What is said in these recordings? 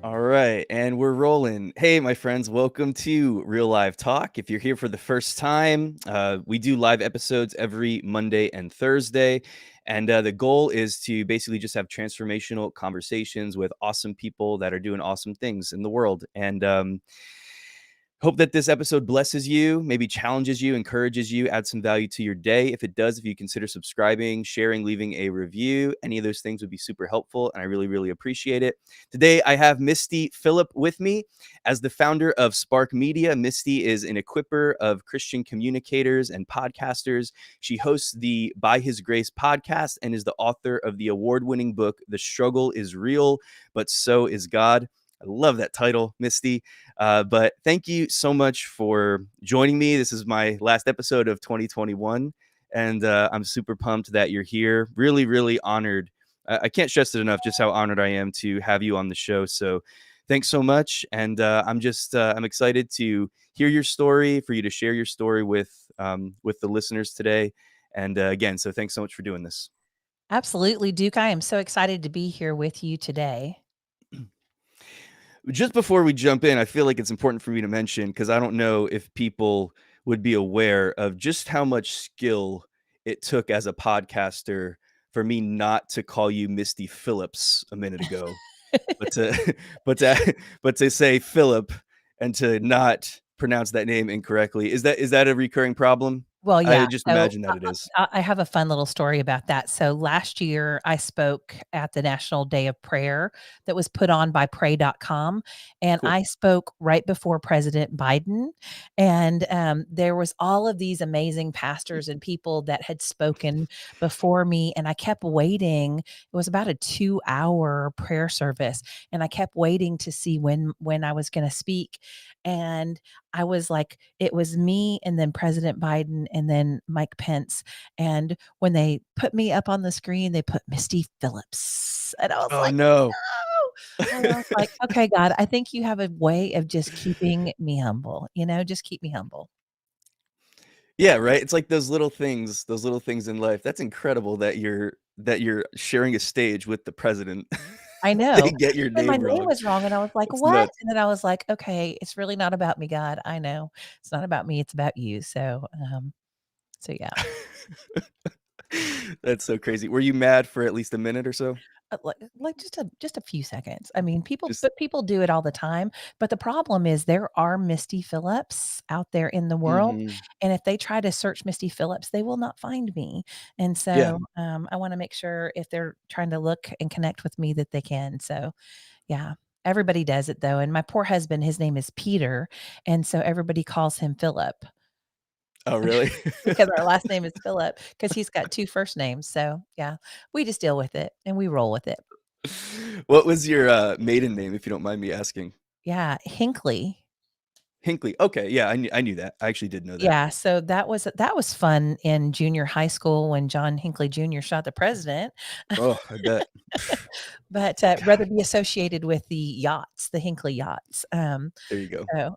All right, and we're rolling. Hey, my friends, welcome to Real Live Talk. If you're here for the first time, we do live episodes every Monday and Thursday. And the goal is to basically just have transformational conversations with awesome people that are doing awesome things in the world. And hope that this episode blesses you, maybe challenges you, encourages you, adds some value to your day. If it does, if you consider subscribing, sharing, leaving a review, any of those things would be super helpful. And I really, really appreciate it. Today, I have Misty Phillip with me. As the founder of Spark Media, Misty is an equipper of Christian communicators and podcasters. She hosts the By His Grace podcast and is the author of the award-winning book, The Struggle is Real, but So is God. I love that title, Misty. But thank you so much for joining me. This is my last episode of 2021, and I'm super pumped that you're here. Really, really honored. I can't stress it enough just how honored I am to have you on the show. So thanks so much. And I'm excited to hear your story, for you to share your story with the listeners today. And again, so thanks so much for doing this. Absolutely, Duke. I am so excited to be here with you today. Just before we jump in, I feel like it's important for me to mention, because I don't know if people would be aware of just how much skill it took as a podcaster for me not to call you Misty Phillips a minute ago, but to but to but to say Philip and to not pronounce that name incorrectly. Is that a recurring problem? Well, I yeah. just So imagine that it is. I have a fun little story about that. So last year, I spoke at the National Day of Prayer that was put on by pray.com. And Cool. I spoke right before President Biden. And there was all of these amazing pastors and people that had spoken before me. And I kept waiting. It was about a 2-hour prayer service. And I kept waiting to see when I was going to speak. And I was like, it was me and then President Biden and then Mike Pence. And when they put me up on the screen, they put Misty Phillips. And I was Oh like, no. no. And I was like, okay, God, I think you have a way of just keeping me humble, just keep me humble. Yeah, right? It's like those little things in life. That's incredible that you're sharing a stage with the president. I They know. get your And my name name wrong. was wrong. And I was like, That's what? nuts. And then I was like, okay, it's really not about me, God. I know it's not about me. It's about you. So yeah. That's so crazy. Were you mad for at least a minute or so? Like just a few seconds. I mean, Just people do it all the time, but the problem is there are Misty Phillips out there in the world, mhm. and if they try to search Misty Phillips, they will not find me, and Yeah. so, I wanna make sure if they're trying to look and connect with me that they can, so, yeah. Everybody does it though, and my poor husband, his name is Peter, and so everybody calls him Philip Oh, really? because our last name is Philip because he's got 2 first names, so, yeah, we just deal with it and we roll with it. What was your, maiden name, if you don't mind me asking? Yeah, Hinckley. Hinckley. Okay, yeah, I knew that. I actually did know that. Yeah, so that was fun in junior high school when John Hinckley Jr. shot the president, Oh, I bet. but, God, rather be associated with the yachts, the Hinckley yachts, there you go. so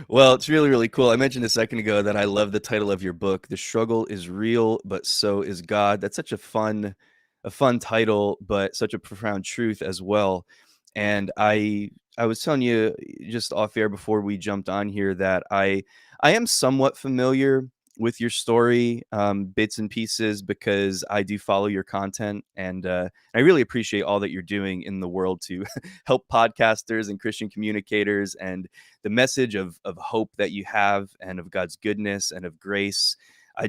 Well, it's really, really cool. I mentioned a second ago that I love the title of your book. The struggle is real, but so is God. That's such a fun title, but such a profound truth as well. And I was telling you just off air before we jumped on here that I am somewhat familiar with your story, bits and pieces, because I do follow your content, and I really appreciate all that you're doing in the world to help podcasters and Christian communicators, and the message of hope that you have, and of God's goodness and of grace. I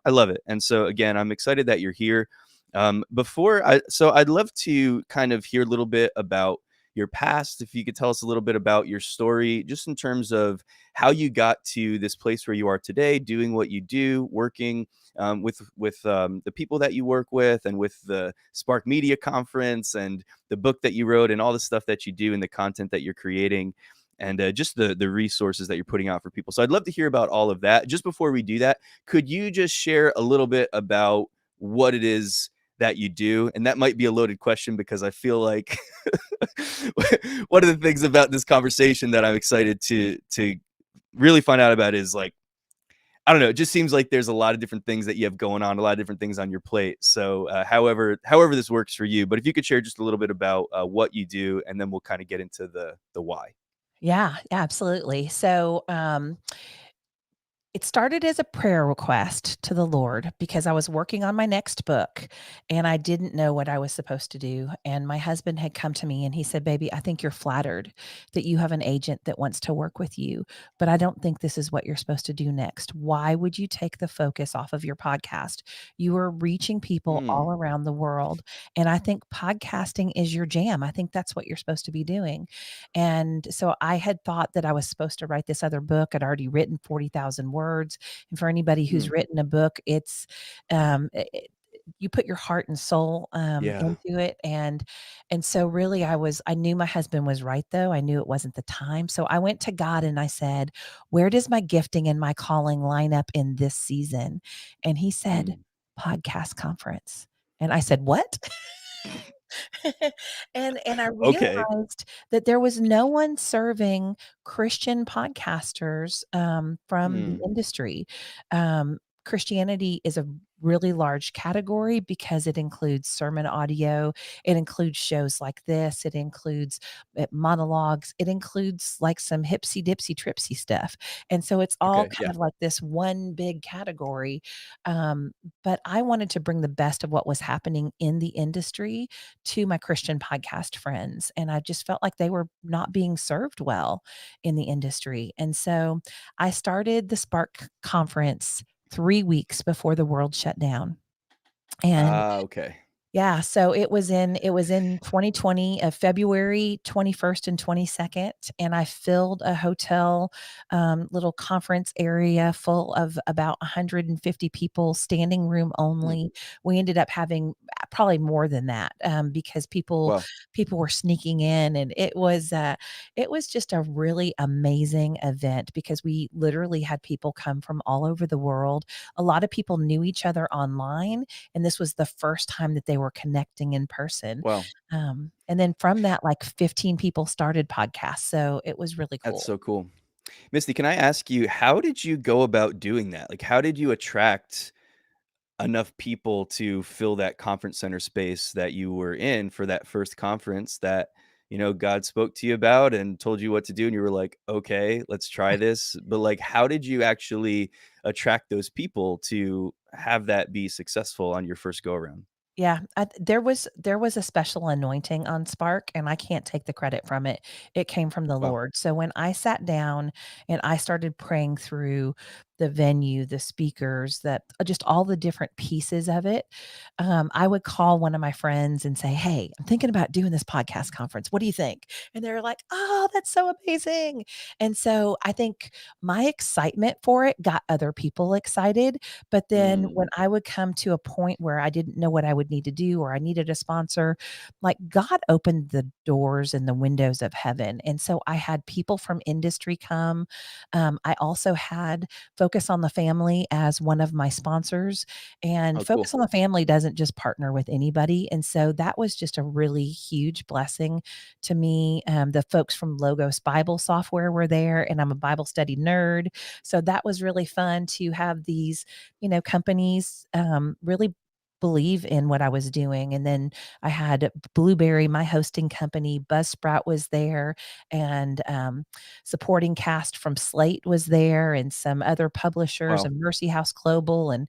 love it. And so again, I'm excited that you're here. I'd love to kind of hear a little bit about your past. If you could tell us a little bit about your story, just in terms of how you got to this place where you are today, doing what you do, working with the people that you work with, and with the Spark Media Conference, and the book that you wrote, and all the stuff that you do, and the content that you're creating, and just the resources that you're putting out for people. So I'd love to hear about all of that. Just before we do that, could you just share a little bit about what it is that you do? And that might be a loaded question, because I feel like one of the things about this conversation that I'm excited to really find out about is, like, I don't know, it just seems like there's a lot of different things that you have going on, a lot of different things on your plate. So, however this works for you, but if you could share just a little bit about, what you do, and then we'll kinda get into the why. Yeah, absolutely. So, it started as a prayer request to the Lord because I was working on my next book and I didn't know what I was supposed to do. And my husband had come to me and he said, "Baby, I think you're flattered that you have an agent that wants to work with you, but I don't think this is what you're supposed to do next. Why would you take the focus off of your podcast? You are reaching people all Mm, around the world. And I think podcasting is your jam. I think that's what you're supposed to be doing." And so I had thought that I was supposed to write this other book. I'd already written 40,000 words. And for anybody who's mm, written a book, it's you put your heart and soul yeah. into it. And so really I knew my husband was right though. I knew it wasn't the time. So I went to God and I said, "Where does my gifting and my calling line up in this season?" And he said, Mm. "Podcast conference." And I said, "What?" And I Okay. realized that there was no one serving Christian podcasters, from the Mm, industry. Christianity is a really large category because it includes sermon audio, it includes shows like this, it includes, monologues, it includes, like, some hipsy dipsy tripsy stuff, and so it's all okay, kind yeah. of like this one big category, but I wanted to bring the best of what was happening in the industry to my Christian podcast friends, and I just felt like they were not being served well in the industry, and so I started the Spark conference 3 weeks before the world shut down, and Ah, okay. yeah, so it was in 2020, February 21st and 22nd, and I filled a hotel, little conference area full of about 150 people, standing room Mm, only. We ended up having probably more than that, because wow. people were sneaking in, and it was just a really amazing event because we literally had people come from all over the world. A lot of people knew each other online, and this was the first time that they were connecting in person. Wow. And then from that, like 15 people started podcasts, so it was really That's cool. so cool. Misty, can I ask you, how did you go about doing that? Like, how did you attract enough people to fill that conference center space that you were in for that first conference that, God spoke to you about and told you what to do, and you were like, "Okay, let's try this." But, like, how did you actually attract those people to have that be successful on your first go around? Yeah, there was a special anointing on Spark, and I can't take the credit from it. It came from the Wow. Lord. So when I sat down and I started praying through the venue, the speakers, that just all the different pieces of it, I would call one of my friends and say, "Hey, I'm thinking about doing this podcast conference. What do you think?" And they're like, "Oh, that's so amazing." And so I think my excitement for it got other people excited, but then when Mm, I would come to a point where I didn't know what I would need to do or I needed a sponsor, like God opened the doors and the windows of heaven. And so I had people from industry come. I also had Focus on the Family as one of my sponsors. And oh, cool. Focus on the Family doesn't just partner with anybody. And so that was just a really huge blessing to me. The folks from Logos Bible Software were there, and I'm a Bible study nerd. So that was really fun to have these companies really believe in what I was doing. And then I had Blueberry, my hosting company, Buzzsprout was there, and supporting cast from Slate was there, and some other publishers, Wow. and Mercy House Global, and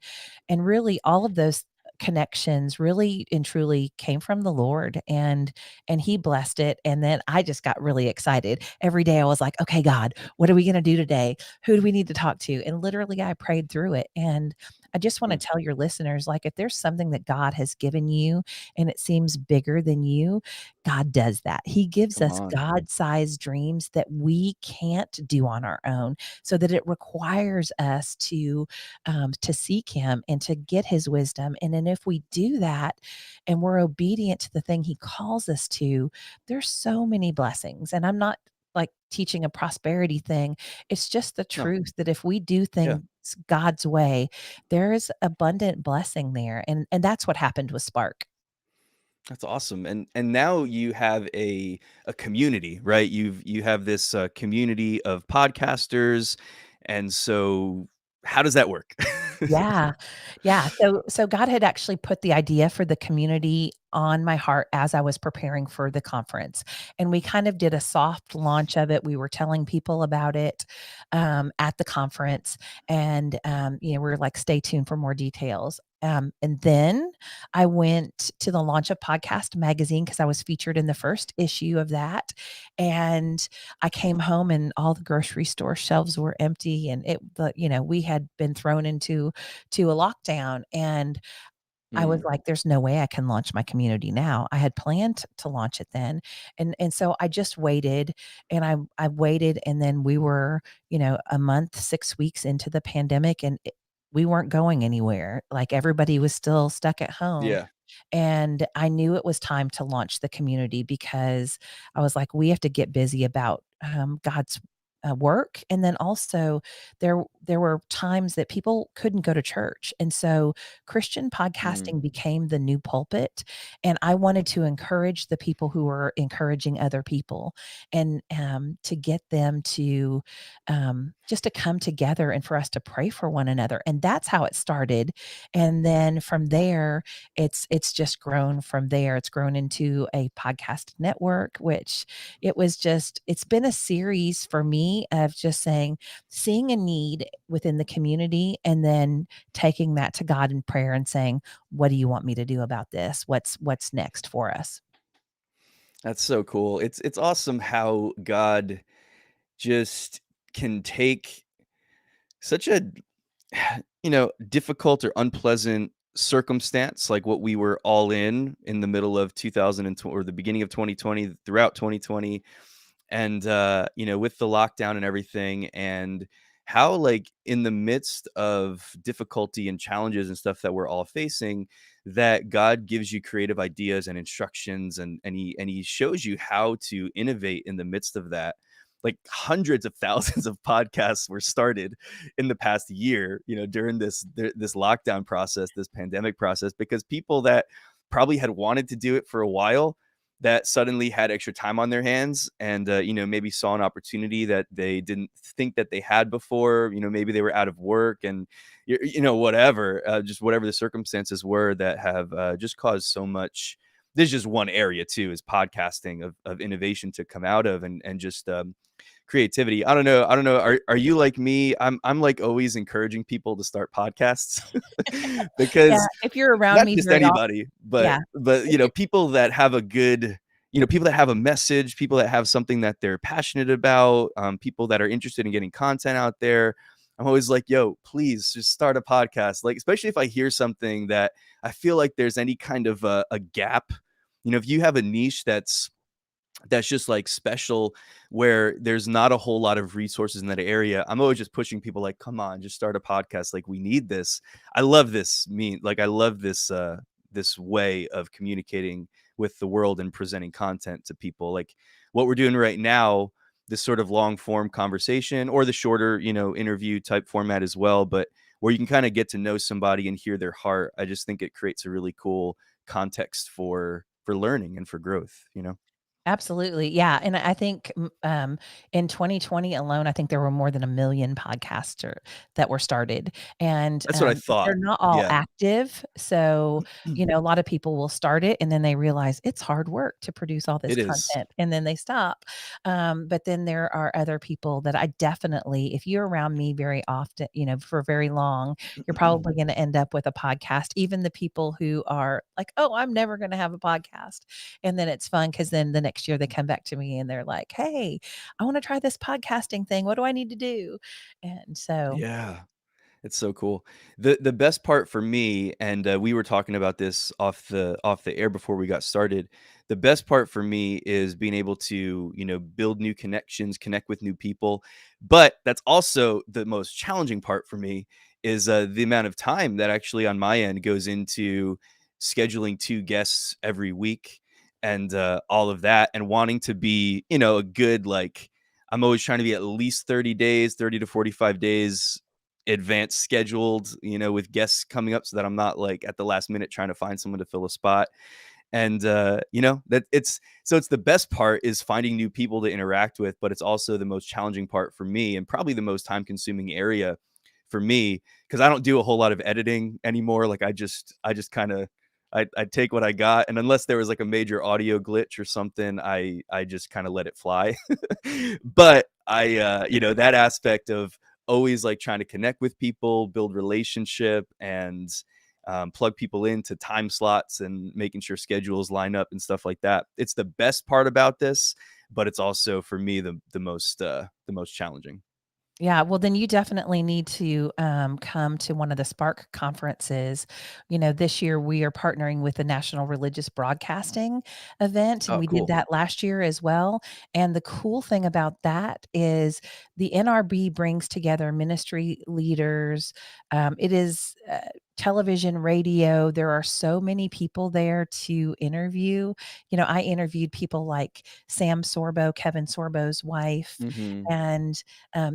really all of those connections really and truly came from the Lord, and he blessed it. And then I just got really excited. Every day I was like, "Okay, God, what are we going to do today? Who do we need to talk to?" And literally I prayed through it. And I just want to Mm, tell your listeners, like, if there's something that God has given you and it seems bigger than you, God does that. He gives come us on. God-sized dreams that we can't do on our own, so that it requires us to seek him and to get his wisdom. And then if we do that and we're obedient to the thing he calls us to, there's so many blessings. And I'm not like teaching a prosperity thing. It's just the No. truth that if we do Yeah. things God's way, there is abundant blessing there. And that's what happened with Spark. That's awesome, and now you have a community, right? You have this, community of podcasters, and so how does that work? Yeah. Yeah. So God had actually put the idea for the community on my heart as I was preparing for the conference. And we kind of did a soft launch of it. We were telling people about it at the conference. And, we were like, stay tuned for more details. And then I went to the launch of Podcast Magazine because I was featured in the first issue of that. And I came home and all the grocery store shelves were empty. And we had been thrown into a lockdown, and I was Mm, like, "There's no way I can launch my community now." I had planned to launch it then, and so I just waited, and I waited, and then we were, a month, 6 weeks into the pandemic, and we weren't going anywhere. Like, everybody was still stuck at home, yeah. and I knew it was time to launch the community because I was like, "We have to get busy about, God's, work," and then also there were times that people couldn't go to church, and so Christian Mm, podcasting became the new pulpit, and I wanted to encourage the people who were encouraging other people and, to get them to, just to come together and for us to pray for one another, and that's how it started, and then from there, it's just grown from there. It's grown into a podcast network, which it's been a series for me of just seeing a need within the community and then taking that to God in prayer and saying, "What do you want me to do about this? What's next for us?" that's so cool. It's awesome how God just can take such a difficult or unpleasant circumstance like what we were all in the middle of 2020 or the beginning of 2020 throughout 2020 and with the lockdown and everything, and how like in the midst of difficulty and challenges and stuff that we're all facing, that God gives you creative ideas and instructions, and he shows you how to innovate in the midst of that. Like hundreds of thousands of podcasts were started in the past year, during this lockdown process, this pandemic process, because people that probably had wanted to do it for a while, that suddenly had extra time on their hands, and maybe saw an opportunity that they didn't think that they had before. Maybe they were out of work, and whatever, just whatever the circumstances were that have just caused so much. There's just one area too, is podcasting, of innovation to come out of, and just creativity. I don't know, are you like me? I'm like always encouraging people to start podcasts Yeah, because if you're around not me just very often. anybody, but Yeah. but If you're people that have a good, people that have a message, people that have something that they're passionate about, people that are interested in getting content out there. I'm always like, yo, please just start a podcast. Like, especially if I hear something that I feel like there's any kind of a gap. If you have a niche that's just like special, where there's not a whole lot of resources in that area, I'm always just pushing people like, come on, just start a podcast. Like, we need this. I love this way of communicating with the world and presenting content to people, like what we're doing right now, this sort of long form conversation, or the shorter, interview type format as well, but where you can kind of get to know somebody and hear their heart. I just think it creates a really cool context for learning and for growth. Absolutely. Yeah. And I think in 2020 alone, I think there were more than 1 million podcaster that were started. And That's what I thought. they're not all Yeah. active. So, a lot of people will start it and then they realize it's hard work to produce all this It is. content and then they stop. But then there are other people that I definitely, if you're around me very often, for very long, you're probably going to end up with a podcast. Even the people who are like, oh, I'm never going to have a podcast. And then it's fun because then the next year they come back to me and they're like, "Hey, I wanna try this podcasting thing. What do I need to do?" And so Yeah. It's so cool. The best part for me, and we were talking about this off the air before we got started. The best part for me is being able to, build new connections, connect with new people. But that's also the most challenging part for me, is the amount of time that actually on my end goes into scheduling two guests every week, and all of that, and wanting to be, a good, like, I'm always trying to be at least 30 days, 30 to 45 days advanced scheduled, with guests coming up, so that I'm not like at the last minute trying to find someone to fill a spot. And that it's the best part is finding new people to interact with, but it's also the most challenging part for me, and probably the most time consuming area for me, because I don't do a whole lot of editing anymore. Like I just kind of I take what I got, and unless there was like a major audio glitch or something, I just kind of let it fly. But that aspect of always like trying to connect with people, build relationship, and plug people into time slots and making sure schedules line up and stuff like that. It's the best part about this, but it's also for me the most challenging. Yeah, well, then you definitely need to come to one of the Spark conferences. This year we are partnering with the National Religious Broadcasting event, and Oh, we did cool. that last year as well. And the cool thing about that is the NRB brings together ministry leaders. It is television, radio. There are so many people there to interview. I interviewed people like Sam Sorbo, Kevin Sorbo's wife, Hmm. and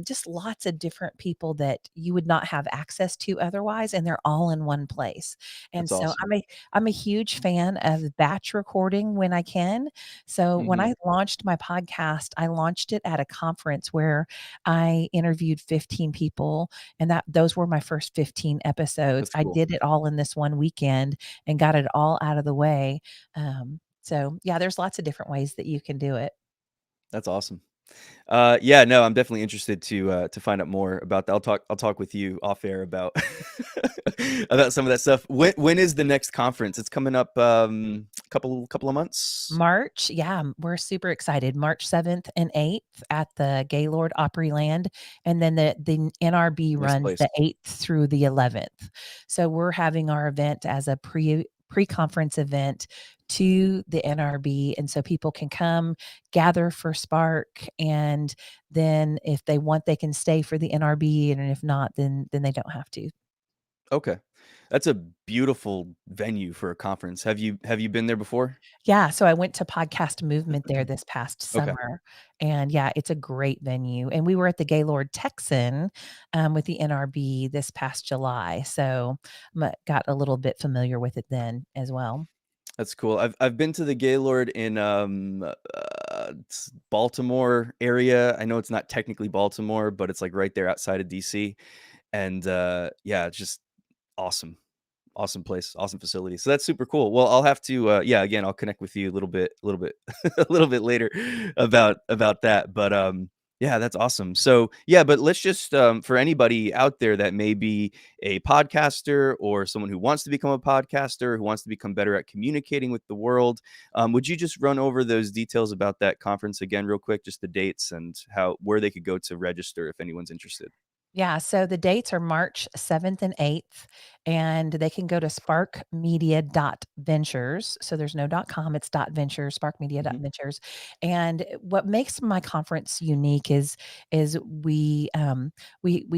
just lots of different people that you would not have access to otherwise, and they're all in one place. And That's so awesome. I'm a huge fan of batch recording when I can. So when Hmm. I launched my podcast, I launched it at a conference where I interviewed 15 people, and that those were my first 15 episodes. That's I cool. did it all in this one weekend and got it all out of the way. So yeah, there's lots of different ways that you can do it. That's awesome. Yeah, no, I'm definitely interested to find out more about that. I'll talk with you off air about about some of that stuff. When is the next conference? It's coming up couple of months. March, yeah, we're super excited. March 7th and 8th at the Gaylord Opryland, and then the NRB Nice runs place. the 8th through the 11th. So we're having our event as a pre-conference event to the NRB, and so people can come gather for Spark, and then if they want, they can stay for the NRB, and if not, then they don't have to. Okay. That's a beautiful venue for a conference. Have you been there before? Yeah, so I went to Podcast Movement there this past Okay. summer, and yeah, it's a great venue, and we were at the Gaylord Texan, with the NRB this past July, so got a little bit familiar with it then as well. That's cool. I've been to the Gaylord in Baltimore area. I know it's not technically Baltimore, but it's like right there outside of DC. And yeah, it's just awesome. Awesome place, awesome facility. So that's super cool. Well, I'll have to yeah, again, I'll connect with you a little bit a little bit later about that. But yeah, that's awesome. So, yeah, but let's just for anybody out there that may be a podcaster or someone who wants to become a podcaster, who wants to become better at communicating with the world, would you just run over those details about that conference again real quick, just the dates and how where they could go to register if anyone's interested? Yeah, so the dates are March 7th and 8th, and they can go to sparkmedia.ventures. So there's no .com, it's .ventures, Mhm. sparkmedia.ventures. And what makes my conference unique is we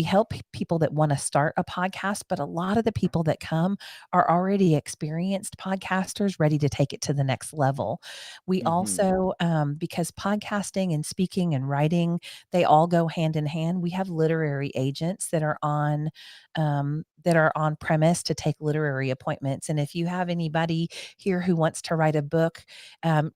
help people that want to start a podcast, but a lot of the people that come are already experienced podcasters ready to take it to the next level. We Mhm. also because podcasting and speaking and writing, they all go hand in hand. We have literary agents that are on premise to take literary appointments. And if you have anybody here who wants to write a book,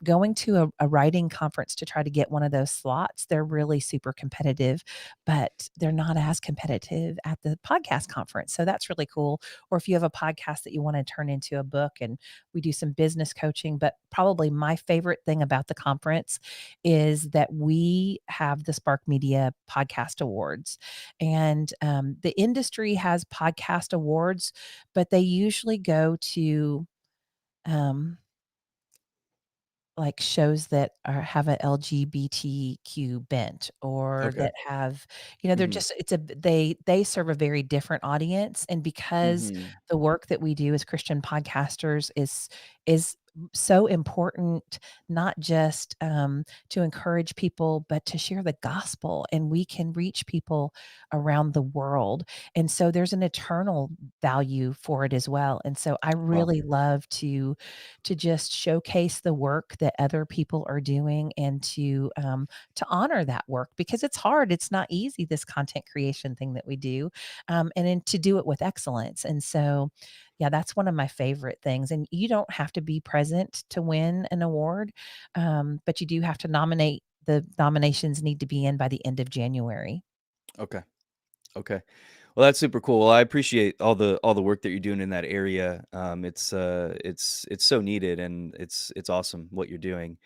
going to a writing conference to try to get one of those slots, they're really super competitive, but they're not as competitive at the podcast conference. So that's really cool. Or if you have a podcast that you want to turn into a book, and we do some business coaching. But probably my favorite thing about the conference is that we have the Spark Media Podcast Awards. And the industry has podcast awards, but they usually go to um, like shows that have a LGBTQ bent, or Okay. that have, they're Mhm. just they serve a very different audience. And because Mhm. the work that we do as Christian podcasters is so important, not just to encourage people, but to share the gospel, and we can reach people around the world. And so there's an eternal value for it as well. And so I Wow. really love to just showcase the work that other people are doing, and to honor that work, because it's hard. It's not easy, this content creation thing that we do, and then to do it with excellence. And so, yeah, that's one of my favorite things. And you don't have to be present to win an award, but you do have to nominate. The nominations need to be in by the end of January. Okay. Okay. Well, that's super cool. Well, I appreciate all the work that you're doing in that area. It's so needed, and it's awesome what you're doing.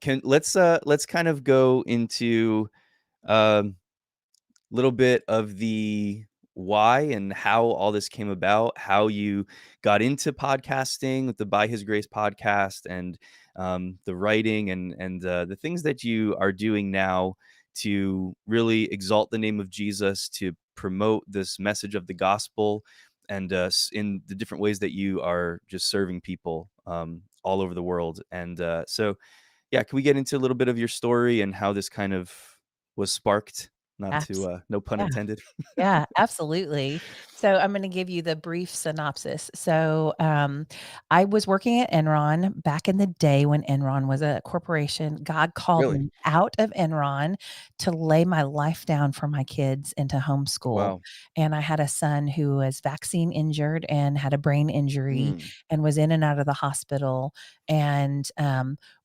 Can let's kind of go into um, little bit of the why and how all this came about, how you got into podcasting with the By His Grace podcast, and the writing and the things that you are doing now to really exalt the name of Jesus, to promote this message of the gospel, and in the different ways that you are just serving people all over the world. And so, yeah, can we get into a little bit of your story and how this kind of was sparked? Not to, Abs no pun Yeah. intended. Yeah, absolutely. So I'm gonna give you the brief synopsis. So, I was working at Enron back in the day when Enron was a corporation. God called Really? me out of Enron to lay my life down for my kids and to homeschool. Wow. And I had a son who was vaccine injured and had a brain injury Mm, and was in and out of the hospital. And,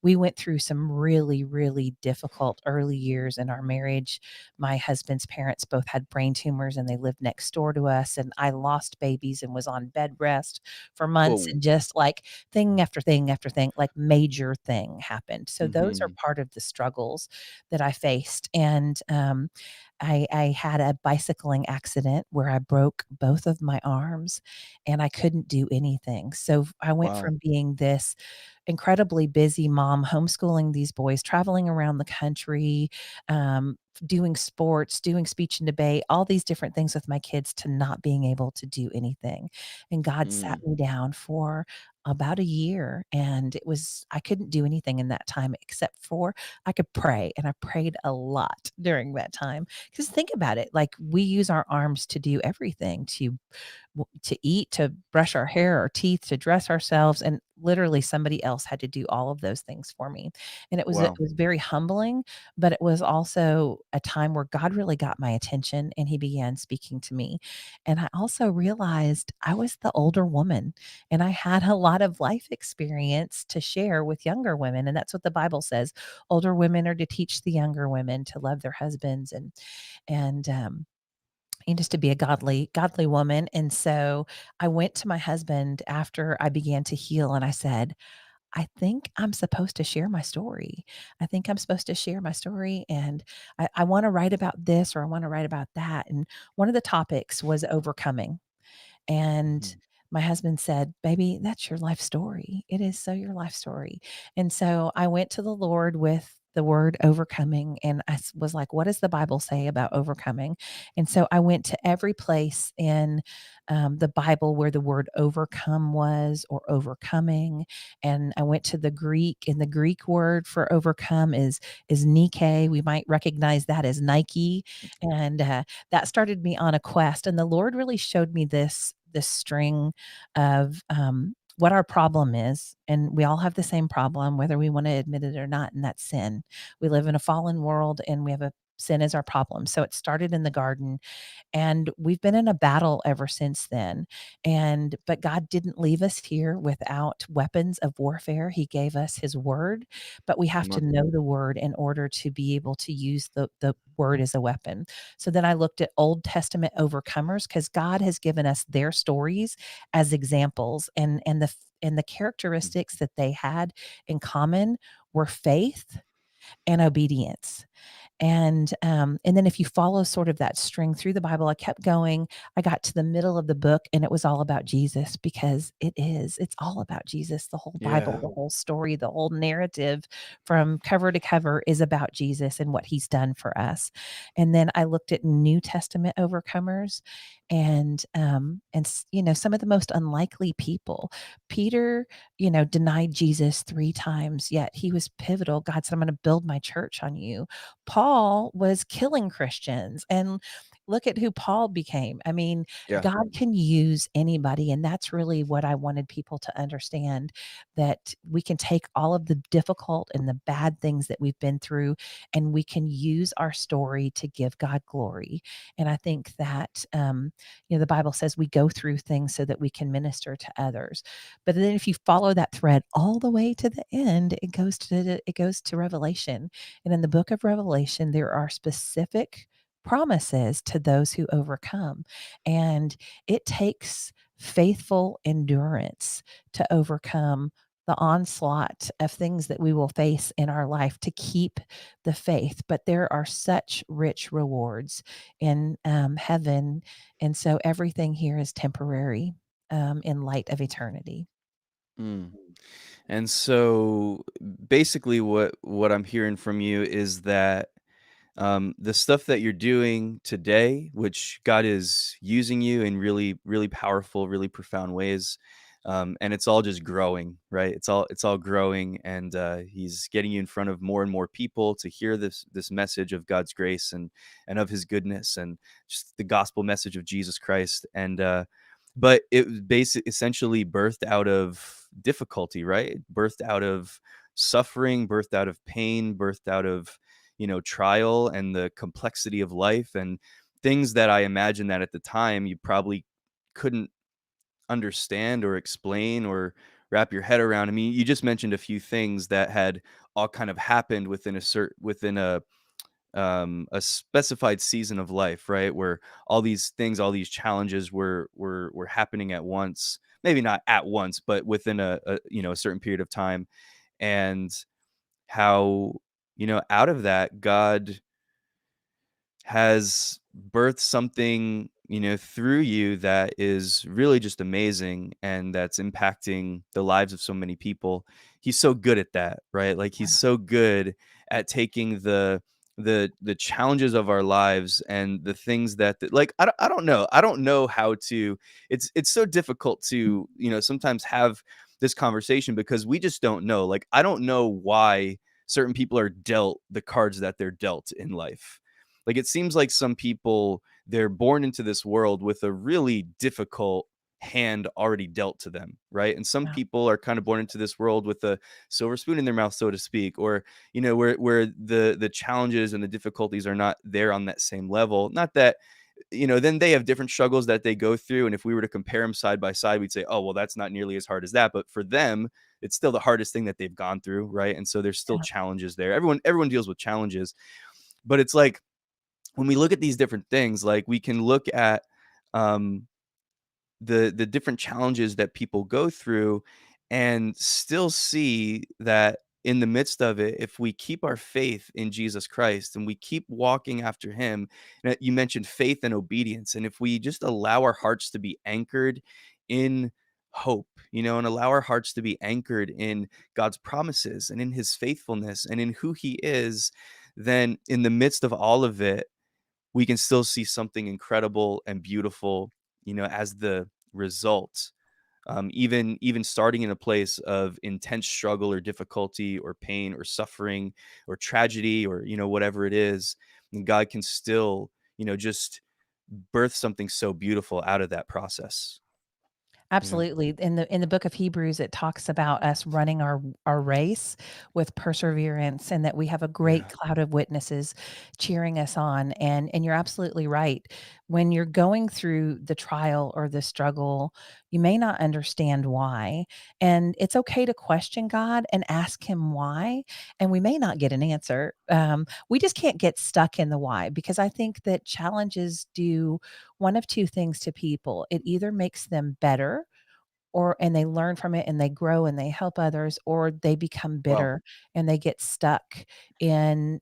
we went through some really, really difficult early years in our marriage. My husband's parents both had brain tumors and they lived next door to us. And I lost babies and was on bed rest for months. whoa. And just like thing after thing after thing, like major thing happened. So those are Mhm. part of the struggles that I faced. And I had a bicycling accident where I broke both of my arms and I couldn't do anything. So I went Wow. from being this incredibly busy mom, homeschooling these boys, traveling around the country, doing sports, doing speech and debate, all these different things with my kids, to not being able to do anything. And God sat Mm, me down for about a year, and I couldn't do anything in that time except for I could pray, and I prayed a lot during that time. Because think about it, like, we use our arms to do everything, to eat, to brush our hair, our teeth, to dress ourselves, and literally somebody else had to do all of those things for me. And it wow. was very humbling, but it was also a time where God really got my attention and he began speaking to me. And I also realized I was the older woman and I had a lot of life experience to share with younger women, and that's what the Bible says. Older women are to teach the younger women to love their husbands and just to be a godly woman. And so I went to my husband after I began to heal and I said, I think I'm supposed to share my story. I think I'm supposed to share my story. And I want to write about this or I want to write about that. And one of the topics was overcoming. And Mhm. my husband said, "Baby, that's your life story. It is so your life story." And so I went to the Lord with the word overcoming, and was like, "What does the Bible say about overcoming?" And so I went to every place in the Bible where the word overcome was, or overcoming. And I went to the Greek, and the Greek word for overcome is Nike. We might recognize that as Nike. And that started me on a quest. And the Lord really showed me this string of what our problem is. And we all have the same problem, whether we want to admit it or not, and that's sin. We live in a fallen world and we have a sin is our problem. So it started in the garden, and we've been in a battle ever since then. And but God didn't leave us here without weapons of warfare. He gave us his word, but we have Come to on. know the word in order to be able to use the word as a weapon. So then I looked at Old Testament overcomers, because God has given us their stories as examples, and the Mm, characteristics that they had in common were faith and obedience. And then if you follow sort of that string through the Bible, I kept going. I got to the middle of the book and it was all about Jesus, because it's all about Jesus. The whole Bible, yeah. the whole story, the whole narrative from cover to cover is about Jesus and what he's done for us. And then I looked at New Testament overcomers, and some of the most unlikely people. Peter, denied Jesus 3 times, yet he was pivotal. God said, "I'm going to build my church on you." Paul was killing Christians, and look at who Paul became. I mean, Yeah. God can use anybody, and that's really what I wanted people to understand, that we can take all of the difficult and the bad things that we've been through, and we can use our story to give God glory. And I think that, the Bible says we go through things so that we can minister to others. But then if you follow that thread all the way to the end, it goes to Revelation. And in the book of Revelation, there are specific promises to those who overcome. And it takes faithful endurance to overcome the onslaught of things that we will face in our life to keep the faith. But there are such rich rewards in heaven. And so everything here is temporary in light of eternity. Mm. And so basically what I'm hearing from you is that the stuff that you're doing today, which God is using you in really, really powerful, really profound ways, and it's all just growing, right? It's all growing, and He's getting you in front of more and more people to hear this message of God's grace and of His goodness, and just the gospel message of Jesus Christ. And but it was essentially birthed out of difficulty, right? Birthed out of suffering, birthed out of pain, birthed out of trial and the complexity of life and things that I imagine that at the time you probably couldn't understand or explain or wrap your head around. I mean, you just mentioned a few things that had all kind of happened within a specified season of life, right? Where all these things, all these challenges were happening at once. Maybe not at once, but within a certain period of time. And how out of that God has birthed something, through you that is really just amazing and that's impacting the lives of so many people. He's so good at that, right? Like he's so good at taking the challenges of our lives and the things like I don't know. I don't know how to it's so difficult to, sometimes have this conversation because we just don't know. Like I don't know why certain people are dealt the cards that they're dealt in life. Like it seems like some people, they're born into this world with a really difficult hand already dealt to them, right? And some Yeah. people are kind of born into this world with a silver spoon in their mouth, so to speak, or where the challenges and the difficulties are not there on that same level. Not that then they have different struggles that they go through, and if we were to compare them side by side, we'd say, oh well, that's not nearly as hard as that. But for them, it's still the hardest thing that they've gone through, right? And so there's still Yeah. challenges there. Everyone deals with challenges, but it's like when we look at these different things, like we can look at um, the different challenges that people go through and still see that in the midst of it, if we keep our faith in Jesus Christ and we keep walking after him, and you mentioned faith and obedience, and if we just allow our hearts to be anchored in hope, and allow our hearts to be anchored in God's promises and in his faithfulness and in who he is, then in the midst of all of it, we can still see something incredible and beautiful, as the result. Even starting in a place of intense struggle or difficulty or pain or suffering or tragedy or whatever it is, and God can still just birth something so beautiful out of that process. You know. Absolutely. In the book of Hebrews, it talks about us running our race with perseverance and that we have a great Yeah. cloud of witnesses cheering us on. And you're absolutely right. When you're going through the trial or the struggle, you may not understand why. And it's okay to question God and ask him why. And we may not get an answer. We just can't get stuck in the why because I think that challenges do one of two things to people. It either makes them better or and they learn from it and they grow and they help others, or they become Well, bitter and they get stuck in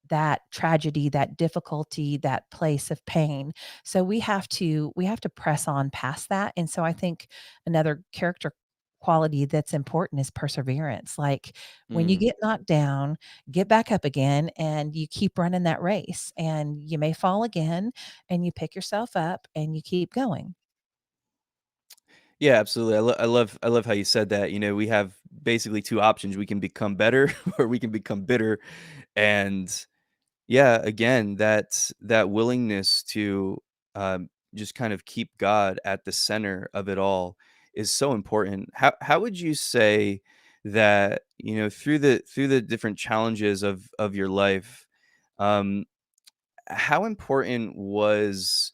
that tragedy, that difficulty, that place of pain. So we have to press on past that. And so I think another character quality that's important is perseverance. Like when you mm, get knocked down, get back up again and you keep running that race and you may fall again and you pick yourself up and you keep going. yeah, absolutely. I love how you said that. We have basically two options: we can become better or we can become bitter. And yeah, again, that willingness to, just kind of keep God at the center of it all is so important. How would you say that, through the different challenges of your life, um, how important was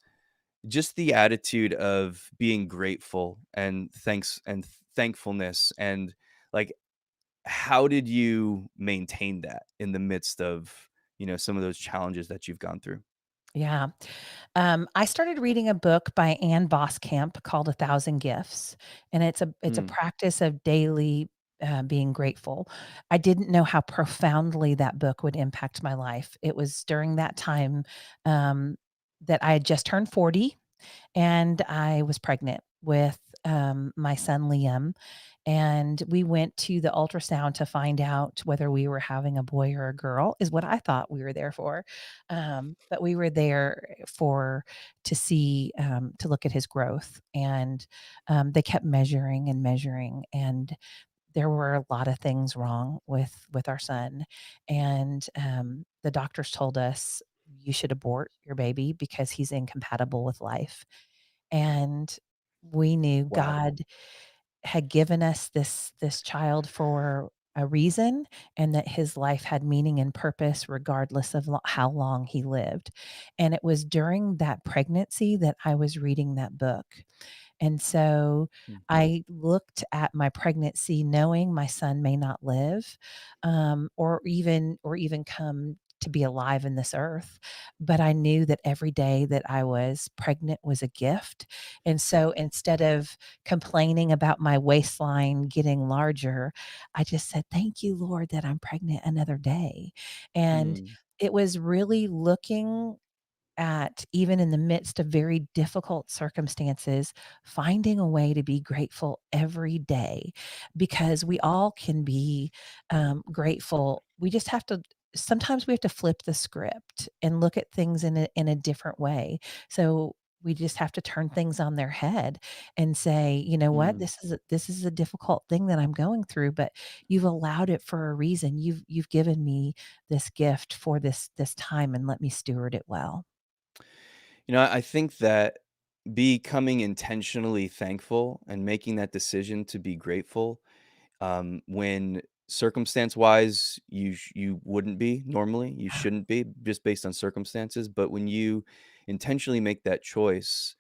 just the attitude of being grateful and thankfulness, and like how did you maintain that in the midst of, some of those challenges that you've gone through? Yeah. I started reading a book by Anne Voskamp called A Thousand Gifts, and it's a Mm, practice of daily, being grateful. I didn't know how profoundly that book would impact my life. It was during that time, um, that I had just turned 40 and I was pregnant with, my son Liam, and we went to the ultrasound to find out whether we were having a boy or a girl, is what I thought we were there for. But we were there for to see, to look at his growth, and, they kept measuring and measuring, and there were a lot of things wrong with our son, and, the doctors told us, "You should abort your baby because he's incompatible with life." And we knew wow. God had given us this child for a reason, and that his life had meaning and purpose regardless of how long he lived. And it was during that pregnancy that I was reading that book. And so Mm, I looked at my pregnancy knowing my son may not live, or even come to be alive in this earth. But I knew that every day that I was pregnant was a gift. And so instead of complaining about my waistline getting larger, I just said, "Thank you, Lord, that I'm pregnant another day." And mm, it was really looking at, even in the midst of very difficult circumstances, finding a way to be grateful every day, because we all can be, grateful. We just have to, sometimes we have to flip the script and look at things in a different way. So we just have to turn things on their head and say, "You know what? mm. This is a difficult thing that I'm going through, but you've allowed it for a reason. You've given me this gift for this time, and let me steward it well." I think that becoming intentionally thankful and making that decision to be grateful, when circumstance wise you wouldn't be normally, you shouldn't be just based on circumstances, but when you intentionally make that choice,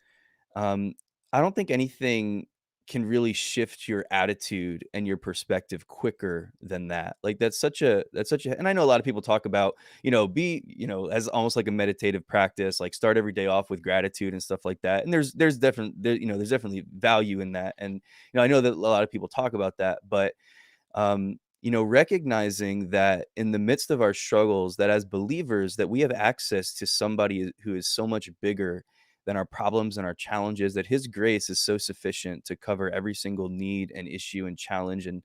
um, I don't think anything can really shift your attitude and your perspective quicker than that. Like that's such a and I know a lot of people talk about, as almost like a meditative practice, like start every day off with gratitude and stuff like that. And there's definitely value in that. And I know that a lot of people talk about that, but recognizing that in the midst of our struggles, that as believers, that we have access to somebody who is so much bigger than our problems and our challenges, that his grace is so sufficient to cover every single need and issue and challenge and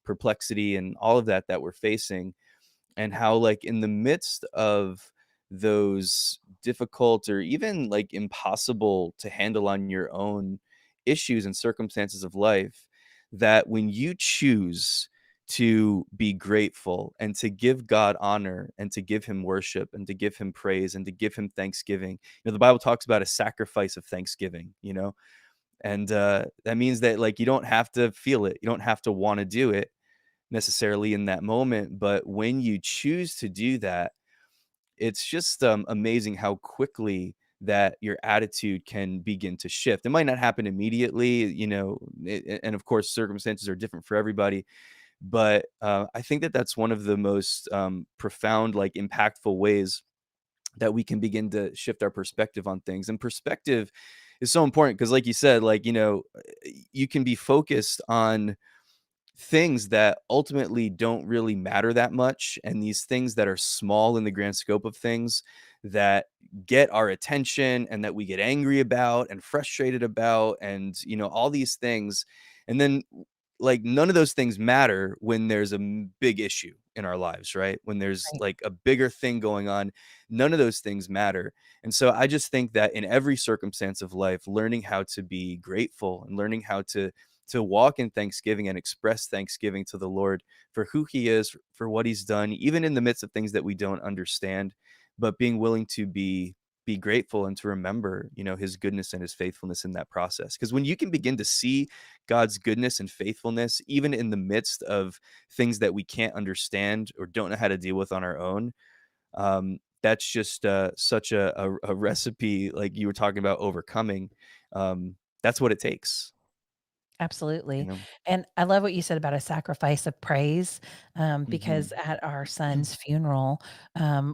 perplexity and all of that we're facing, and how like in the midst of those difficult or even like impossible to handle on your own issues and circumstances of life, that when you choose to be grateful and to give God honor and to give him worship and to give him praise and to give him thanksgiving. The Bible talks about a sacrifice of thanksgiving, and that means that like you don't have to feel it, you don't have to want to do it necessarily in that moment, but when you choose to do that, it's just amazing how quickly that your attitude can begin to shift. It might not happen immediately, and of course, circumstances are different for everybody. But I think that that's one of the most profound, like impactful ways that we can begin to shift our perspective on things. And perspective is so important because, like you said, like, you can be focused on things that ultimately don't really matter that much, and these things that are small in the grand scope of things that get our attention and that we get angry about and frustrated about, and all these things, and then like none of those things matter when there's a big issue in our lives, right? When there's Right. like a bigger thing going on, none of those things matter. And so I just think that in every circumstance of life, learning how to be grateful and learning how to walk in thanksgiving and express thanksgiving to the Lord for who he is, for what he's done, even in the midst of things that we don't understand, but being willing to be grateful and to remember, his goodness and his faithfulness in that process. Because when you can begin to see God's goodness and faithfulness, even in the midst of things that we can't understand or don't know how to deal with on our own, that's just such a recipe, like you were talking about overcoming. That's what it takes. you Absolutely. know? And I love what you said about a sacrifice of praise, because Mhm. at our son's funeral,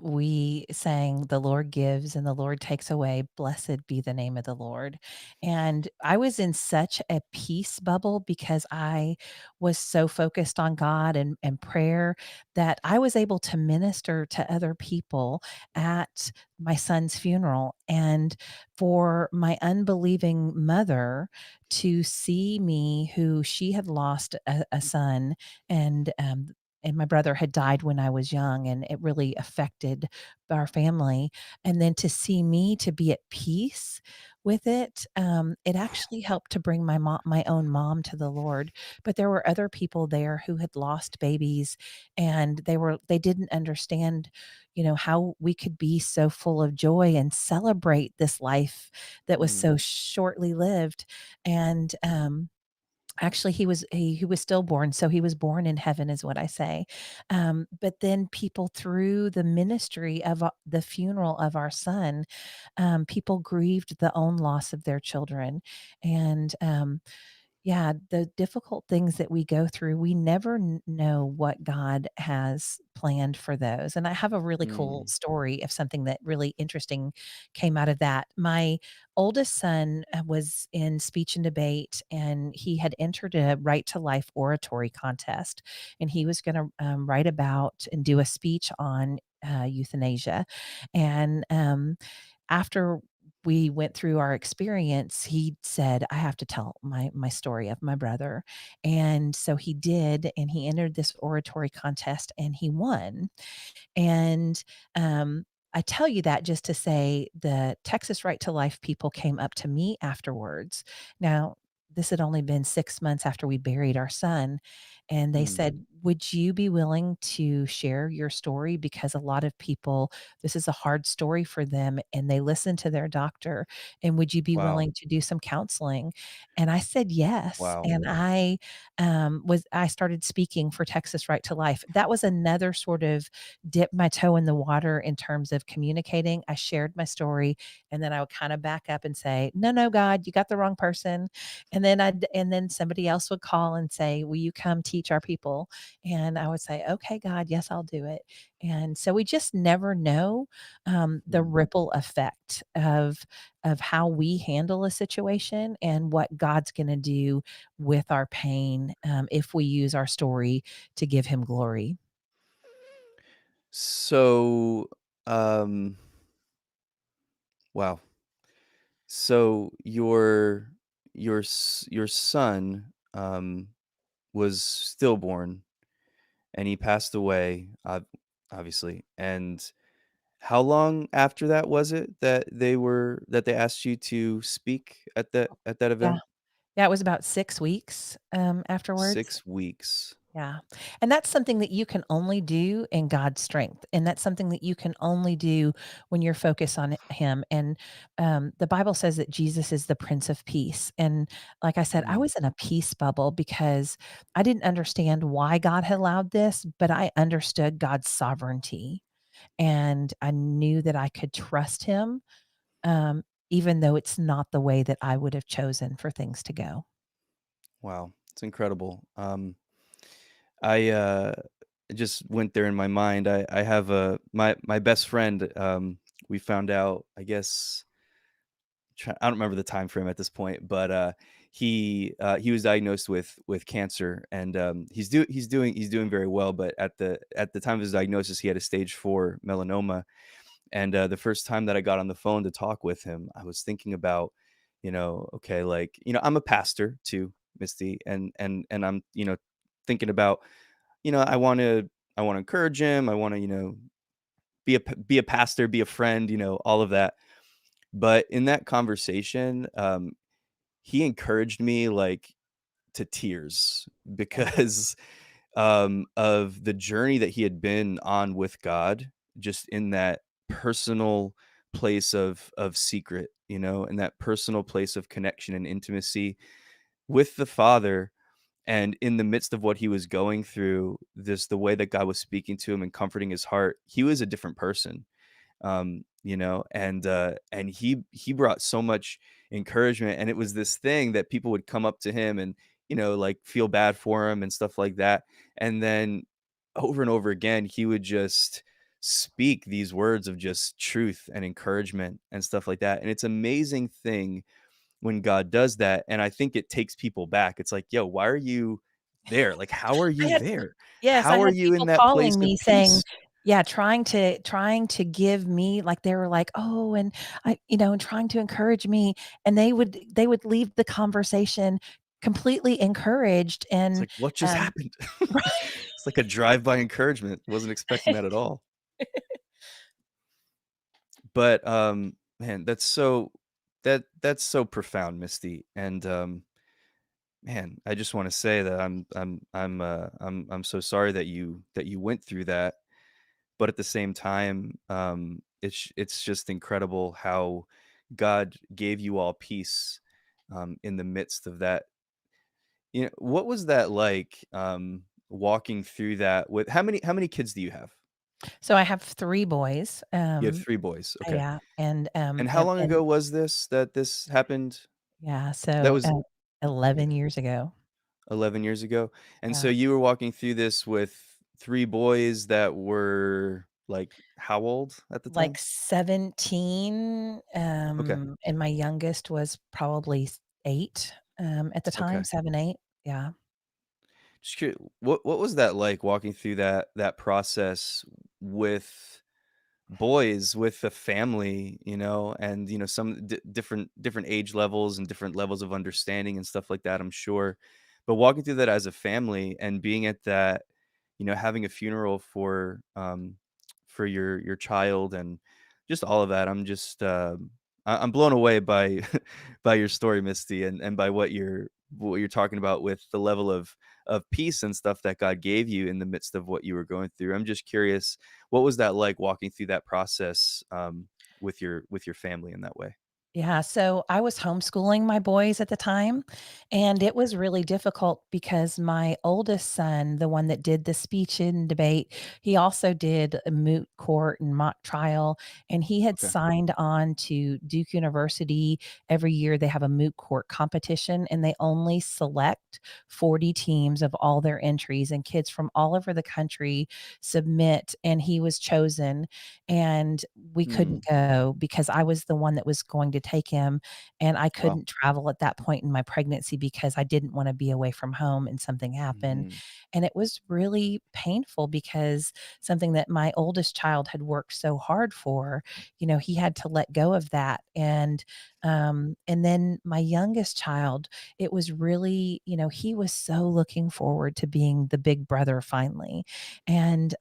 we sang, "The Lord gives and the Lord takes away. Blessed be the name of the Lord." And I was in such a peace bubble because I was so focused on God and prayer that I was able to minister to other people at my son's funeral. And for my unbelieving mother to see me, who she had lost a son, and and my brother had died when I was young, and it really affected our family. And then to see me to be at peace with it, it actually helped to bring my own mom to the Lord. But there were other people there who had lost babies, and they didn't understand, how we could be so full of joy and celebrate this life that was Mm, so shortly lived. And, actually, he was stillborn, so he was born in heaven is what I say. But then people through the ministry of, the funeral of our son, people grieved the own loss of their children. And, yeah, the difficult things that we go through, we never know what God has planned for those. And I have a really cool mm, story of something that really interesting came out of that. My oldest son was in speech and debate, and he had entered a right to life oratory contest. And he was going to write about and do a speech on euthanasia. And after we went through our experience, he said, "I have to tell my story of my brother." And so he did, and he entered this oratory contest and he won. And, I tell you that just to say the Texas Right to Life people came up to me afterwards. Now, this had only been 6 months after we buried our son, and they mm. said, "Would you be willing to share your story? Because a lot of people, this is a hard story for them, and they listen to their doctor, and would you be Wow, willing to do some counseling?" And I said, "Yes." wow. And I started speaking for Texas Right to Life. That was another sort of dip my toe in the water in terms of communicating. I shared my story, and then I would kind of back up and say, "No, no, God, you got the wrong person." And then somebody else would call and say, "Will you come teach our people?" And I would say, "Okay, God, yes, I'll do it." And so we just never know, the Mm. ripple effect of how we handle a situation and what God's going to do with our pain, if we use our story to give Him glory. So, um, wow. So your son, was stillborn, and he passed away, obviously. And how long after that was it that they asked you to speak at that Yeah. event? Yeah, it was about 6 weeks, afterwards. 6 weeks. Yeah, and that's something that you can only do in God's strength, and that's something that you can only do when you're focused on Him. And, the Bible says that Jesus is the Prince of Peace, and like I said, I Mm, was in a peace bubble because I didn't understand why God had allowed this, but I understood God's sovereignty, and I knew that I could trust Him, even though it's not the way that I would have chosen for things to go. wow, it's incredible. I just went there in my mind. I have my best friend. We found out, I guess, I don't remember the time frame at this point, but he was diagnosed with cancer, and he's doing very well. But at the time of his diagnosis, he had a stage 4 melanoma. And the first time that I got on the phone to talk with him, I was thinking about, okay, like, I'm a pastor too, Misty, and I'm, thinking about, I want to encourage him. I want to, be a pastor, be a friend, all of that. But in that conversation, he encouraged me, like, to tears Yeah, because, of the journey that he had been on with God, just in that personal place of secret, and that personal place of connection and intimacy with the Father. And in the midst of what he was going through, the way that God was speaking to him and comforting his heart, he was a different person. And he brought so much encouragement, and it was this thing that people would come up to him, and like, feel bad for him and stuff like that, and then over and over again, he would just speak these words of just truth and encouragement and stuff like that, and it's amazing thing when God does that, and I think it takes people back. It's like, "Yo, why are you there? Like, how are I you had there? Yes, I How are had you in people that place calling of me saying, peace?" yeah, trying to give me, like, they were like, "Oh," and and trying to encourage me, and they would leave the conversation completely encouraged It's and, like, "What just um happened?" It's like a drive-by encouragement. Wasn't expecting that at all. But, man, that's so profound, Misty, and, man, I just wanna say that I'm so sorry that you went through that, but at the same time, it's just incredible how God gave you all peace, in the midst of that. What was that like, walking through that with how many kids do you have? So I have 3 boys, You have 3 boys, okay. yeah, And how long ago was this that this happened? yeah, That so, was 11 yeah, years ago, 11 years ago? And so yeah. you were walking through this with 3 boys that were, like, how old at the Like time? 17, Okay, and my youngest was probably 8, at the time, okay. 7, 8, yeah. Just what was that like walking through that process with boys, with a family, and, some different age levels and different levels of understanding and stuff like that, I'm sure. But walking through that as a family and being at that, having a funeral for your child and just all of that, I'm blown away by by your story, Misty, and by what you're talking about with the level of peace and stuff that God gave you in the midst of what you were going through. I'm just curious, what was that like walking through that process, with your family in that way? Yeah, so I was homeschooling my boys at the time, and it was really difficult because my oldest son, the one that did the speech and debate, he also did a moot court and mock trial, and he had Okay. signed on to Duke University. Every year they have a moot court competition, and they only select 40 teams of all their entries, and kids from all over the country submit, and he was chosen, and we Hmm. couldn't go because I was the one that was going to take him, and I Wow. couldn't travel at that point in my pregnancy because I didn't wanna be away from home and something happened, Mhm. and it was really painful because something that my oldest child had worked so hard for, he had to let go of that, and then my youngest child, it was really he was so looking forward to being the big brother finally, and,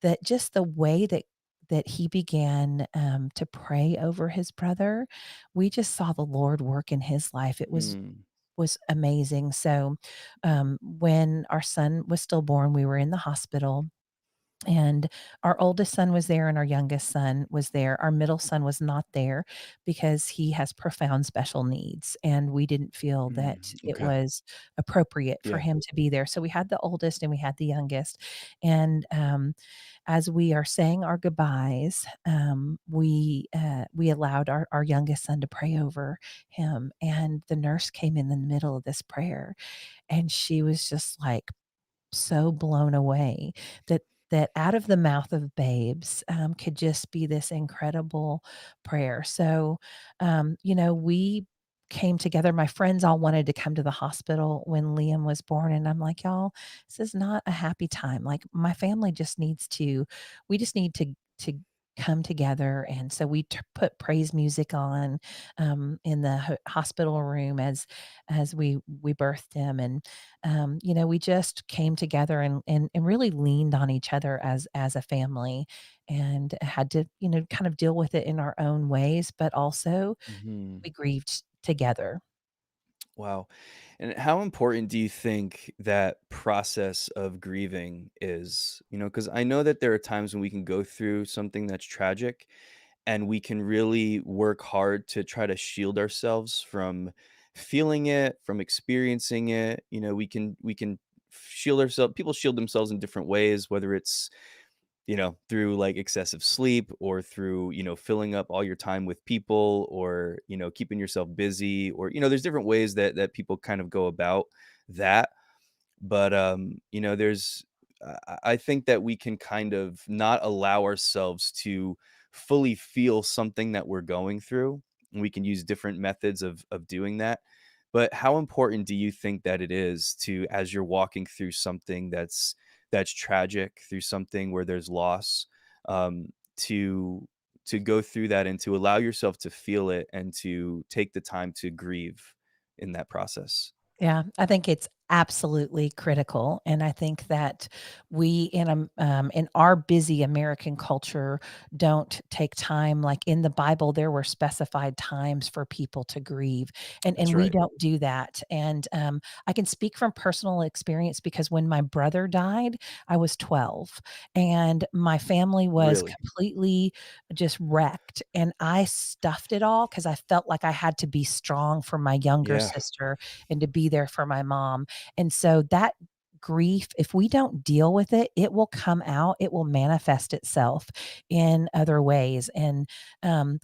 that just the way that he began, to pray over his brother, we just saw the Lord work in his life. It Mm. was amazing. So, when our son was stillborn, we were in the hospital, and our oldest son was there and our youngest son was there. Our middle son was not there because he has profound special needs, and we didn't feel that it Okay. was appropriate for Yeah. him to be there. So we had the oldest and we had the youngest. And as we are saying our goodbyes, we allowed our youngest son to pray over him. And the nurse came in the middle of this prayer, and she was just like so blown away that out of the mouth of babes, could just be this incredible prayer. So, we came together. My friends all wanted to come to the hospital when Liam was born, and I'm like, "Y'all, this is not a happy time. Like, my family just needs to we just need to come together." And so we put praise music on, in the hospital room as we birthed him, and we just came together and really leaned on each other as a family, and had to, kind of deal with it in our own ways, but also Mhm. we grieved together. Wow. And how important do you think that process of grieving is? Because I know that there are times when we can go through something that's tragic and we can really work hard to try to shield ourselves from feeling it, from experiencing it. We can shield ourselves. People shield themselves in different ways, whether it's through like excessive sleep or through, filling up all your time with people or, keeping yourself busy or, there's different ways that people kind of go about that. But, there's I think that we can kind of not allow ourselves to fully feel something that we're going through. We can use different methods of doing that. But how important do you think that it is to, as you're walking through something that's tragic, through something where there's loss, to go through that and to allow yourself to feel it and to take the time to grieve in that process? Yeah, I think it's absolutely critical, and I think that we in our busy American culture don't take time. Like in the Bible, there were specified times for people to grieve, That's and we right. don't do that. And I can speak from personal experience because when my brother died, I was 12, and my family was Really? completely just wrecked, and I stuffed it all because I felt like I had to be strong for my younger Yeah. sister and to be there for my mom. And so that grief, if we don't deal with it, it will come out, it will manifest itself in other ways. And um,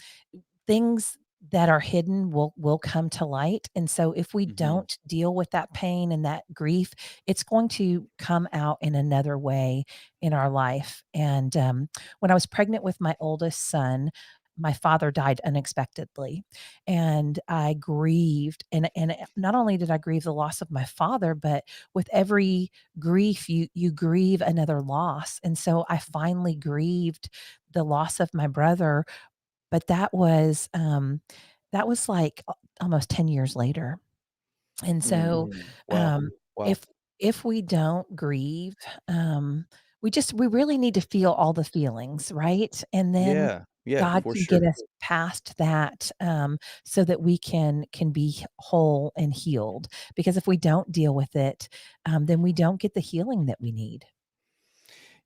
things that are hidden will come to light. And so if we Mhm. don't deal with that pain and that grief, it's going to come out in another way in our life. And when I was pregnant with my oldest son, my father died unexpectedly, and I grieved. And not only did I grieve the loss of my father, but with every grief, you grieve another loss. And so I finally grieved the loss of my brother, but that was, like, almost 10 years later, and so, Mhm. Wow. um, Wow. if if we don't grieve, um, we really need to feel all the feelings, right? And then Yeah. Yeah, God for can get sure. us past that, so that we can be whole and healed, because if we don't deal with it, then we don't get the healing that we need.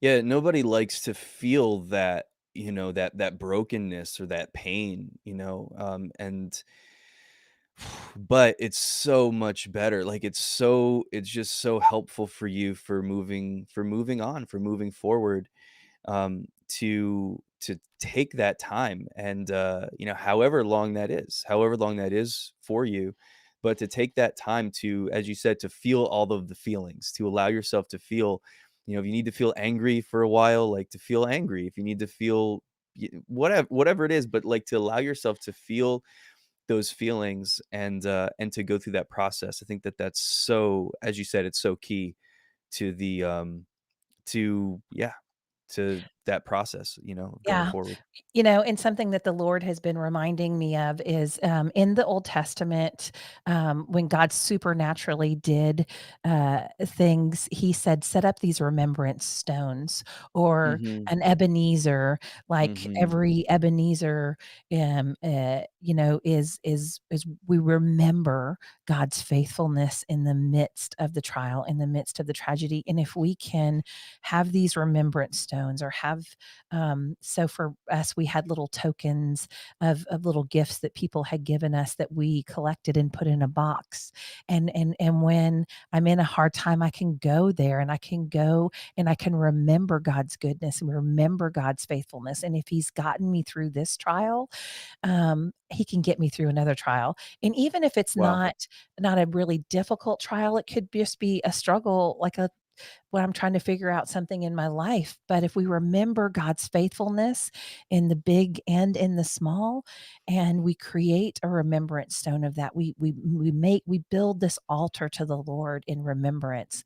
Yeah, nobody likes to feel that, that brokenness or that pain, and but it's so much better. Like it's just so helpful for you for moving on, for moving forward. To take that time and however long that is for you, but to take that time to, as you said, to feel all of the feelings, to allow yourself to feel, if you need to feel angry for a while, like to feel angry, if you need to feel whatever it is, but like to allow yourself to feel those feelings and to go through that process. I think that that's so, as you said, it's so key to the to yeah to that process, going Yeah. forward. And something that the Lord has been reminding me of is, in the Old Testament, when God supernaturally did, things, he said, "Set up these remembrance stones," or Mhm, an Ebenezer, like mhm. every Ebenezer, is we remember God's faithfulness in the midst of the trial, in the midst of the tragedy, and if we can have these remembrance stones or have so for us, we had little tokens of little gifts that people had given us that we collected and put in a box. And when I'm in a hard time, I can go there and I can go and I can remember God's goodness and remember God's faithfulness. And if He's gotten me through this trial, He can get me through another trial. And even if it's Wow. not a really difficult trial, it could just be a struggle, like a when I'm trying to figure out something in my life. But if we remember God's faithfulness in the big and in the small, and we create a remembrance stone of that, we build this altar to the Lord in remembrance.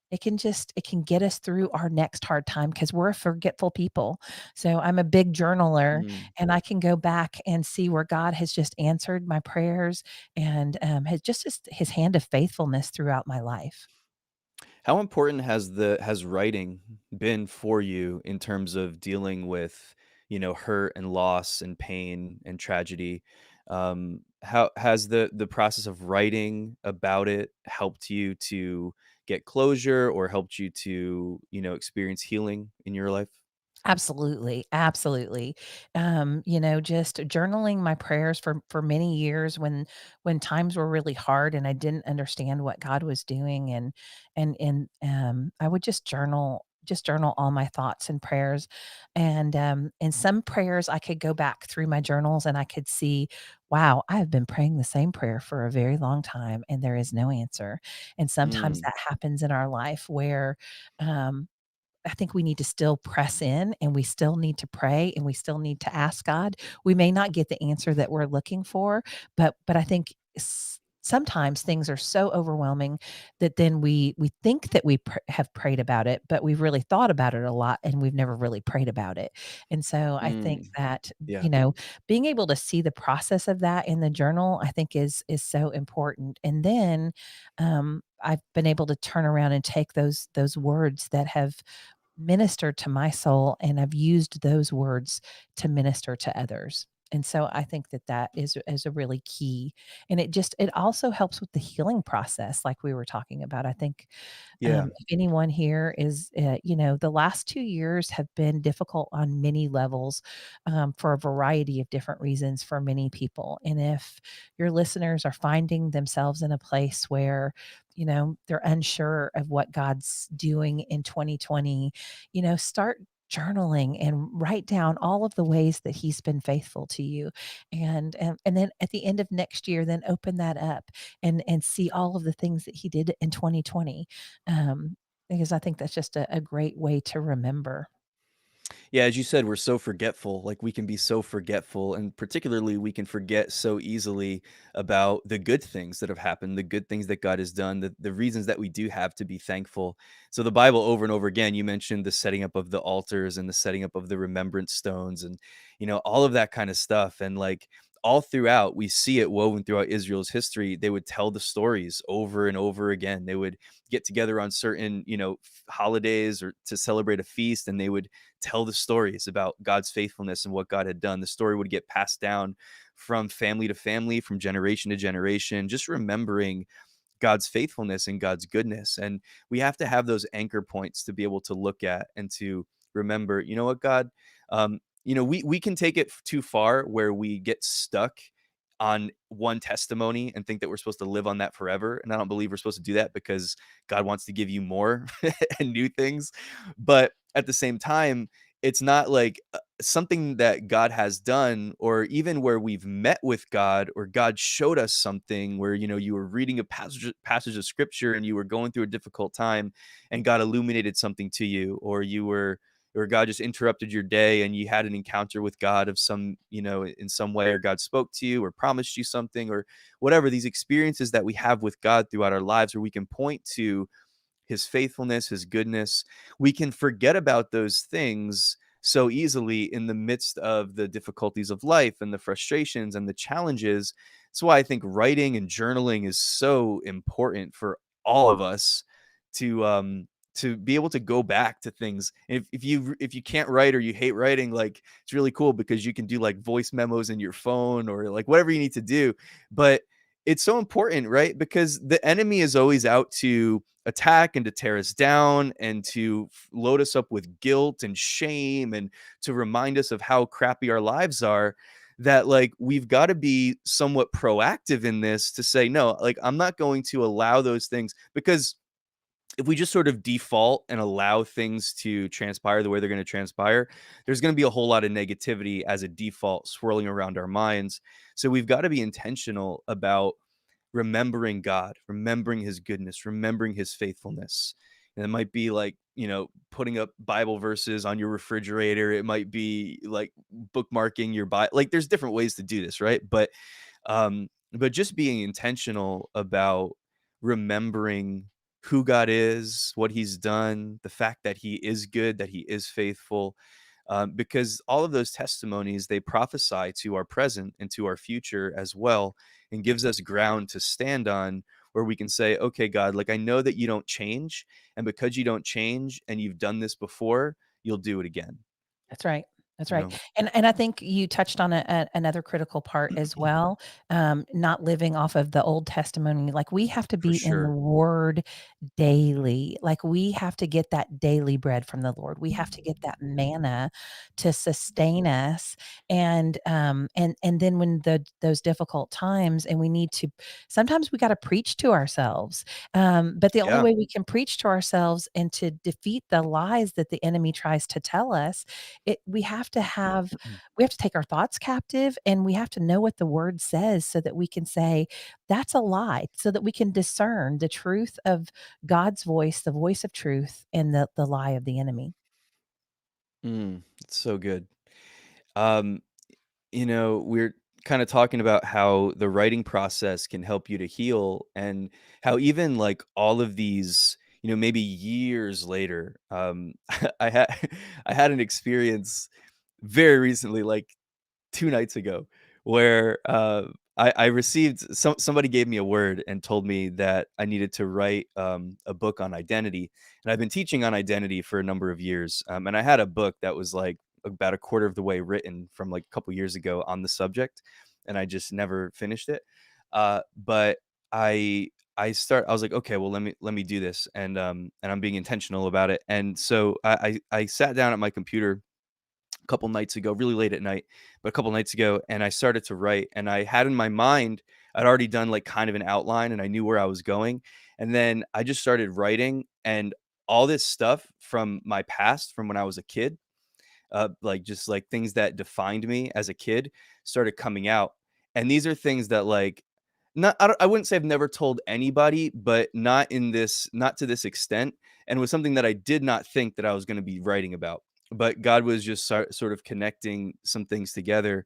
It can get us through our next hard time because we're a forgetful people. So I'm a big journaler, Mm. and I can go back and see where God has just answered my prayers and has just his hand of faithfulness throughout my life. How important has writing been for you in terms of dealing with, hurt and loss and pain and tragedy? How has the process of writing about it helped you to get closure or helped you to, experience healing in your life? Absolutely, absolutely. Just journaling my prayers for many years when times were really hard and I didn't understand what God was doing, and I would just journal just journal all my thoughts and prayers. And in some prayers, I could go back through my journals and I could see, wow, I have been praying the same prayer for a very long time and there is no answer. And sometimes Mm, that happens in our life where um, I think we need to still press in and we still need to pray and we still need to ask God. We may not get the answer that we're looking for, but I think sometimes things are so overwhelming that then we think that have prayed about it, but we've really thought about it a lot and we've never really prayed about it. And so I think mm, that, yeah. you know, being able to see the process of that in the journal, I think is so important. And then I've been able to turn around and take those words that have ministered to my soul, and I've used those words to minister to others. And so I think that that is a really key, and it also helps with the healing process, like we were talking about. I think Yeah. if anyone here is, the last 2 years have been difficult on many levels for a variety of different reasons for many people. And if your listeners are finding themselves in a place where, they're unsure of what God's doing in 2020, start journaling and write down all of the ways that he's been faithful to you, and then at the end of next year then open that up and see all of the things that he did in 2020, um, because I think that's just a great way to remember. Yeah, as you said, we're so forgetful. Like we can be so forgetful, and particularly we can forget so easily about the good things that have happened, the good things that God has done, the reasons that we do have to be thankful. So the Bible over and over again, you mentioned the setting up of the altars and the setting up of the remembrance stones and all of that kind of stuff. And like all throughout, we see it woven throughout Israel's history. They would tell the stories over and over again. They would get together on certain, holidays or to celebrate a feast, and they would tell the stories about God's faithfulness and what God had done. The story would get passed down from family to family, from generation to generation, just remembering God's faithfulness and God's goodness. And we have to have those anchor points to be able to look at and to remember, you know what, God, we can take it too far where we get stuck on one testimony and think that we're supposed to live on that forever. And I don't believe we're supposed to do that because God wants to give you more and new things. But at the same time, it's not like something that God has done, or even where we've met with God, or God showed us something where you were reading a passage of scripture and you were going through a difficult time, and God illuminated something to you, or God just interrupted your day and you had an encounter with God of in some way, or God spoke to you or promised you something, or whatever, these experiences that we have with God throughout our lives where we can point to his faithfulness, his goodness. We can forget about those things so easily in the midst of the difficulties of life and the frustrations and the challenges. That's why I think writing and journaling is so important for all of us to be able to go back to things. If you can't write or you hate writing, like it's really cool because you can do like voice memos in your phone or like whatever you need to do. But it's so important, right? Because the enemy is always out to attack and to tear us down and to load us up with guilt and shame and to remind us of how crappy our lives are, that like we've got to be somewhat proactive in this to say no, like I'm not going to allow those things, because if we just sort of default and allow things to transpire the way they're going to transpire, there's going to be a whole lot of negativity as a default swirling around our minds. So we've got to be intentional about remembering God, remembering his goodness, remembering his faithfulness. And it might be like, putting up Bible verses on your refrigerator. It might be like bookmarking your Bible. Like there's different ways to do this, right? But just being intentional about remembering who God is, what he's done, the fact that he is good, that he is faithful, because all of those testimonies, they prophesy to our present and to our future as well, and gives us ground to stand on where we can say, okay, God, like I know that you don't change. And because you don't change and you've done this before, you'll do it again. That's right. That's you right, know? and I think you touched on another critical part as well, not living off of the Old Testimony, like, we have to For be in the sure. Word daily, like, we have to get that daily bread from the Lord, we have to get that manna to sustain us, and then when those difficult times and we need to sometimes we gotta preach to ourselves, but the only Yeah. way we can preach to ourselves and to defeat the lies that the enemy tries to tell us it we have to take our thoughts captive, and we have to know what the word says so that we can say, "That's a lie," so that we can discern the truth of God's voice, the voice of truth, and the lie of the enemy. It's so good. Um, we're kind of talking about how the writing process can help you to heal and how even like all of these, maybe years later, I had I had an experience very recently, like 2 nights ago, where, I received somebody gave me a word and told me that I needed to write, a book on identity, and I've been teaching on identity for a number of years, and I had a book that was, like, about a quarter of the way written from, like, a couple years ago on the subject, and I just never finished it, but I was like, "Okay, well, let me do this," and I'm being intentional about it, and so I sat down at my computer a couple nights ago, really late at night, but a couple nights ago, and I started to write. And I had in my mind, I'd already done like kind of an outline and I knew where I was going. And then I just started writing, and all this stuff from my past, from when I was a kid, like just like things that defined me as a kid started coming out. And these are things that like not I wouldn't say I've never told anybody, but not to this extent. And it was something that I did not think that I was going to be writing about. But God was just sort of connecting some things together,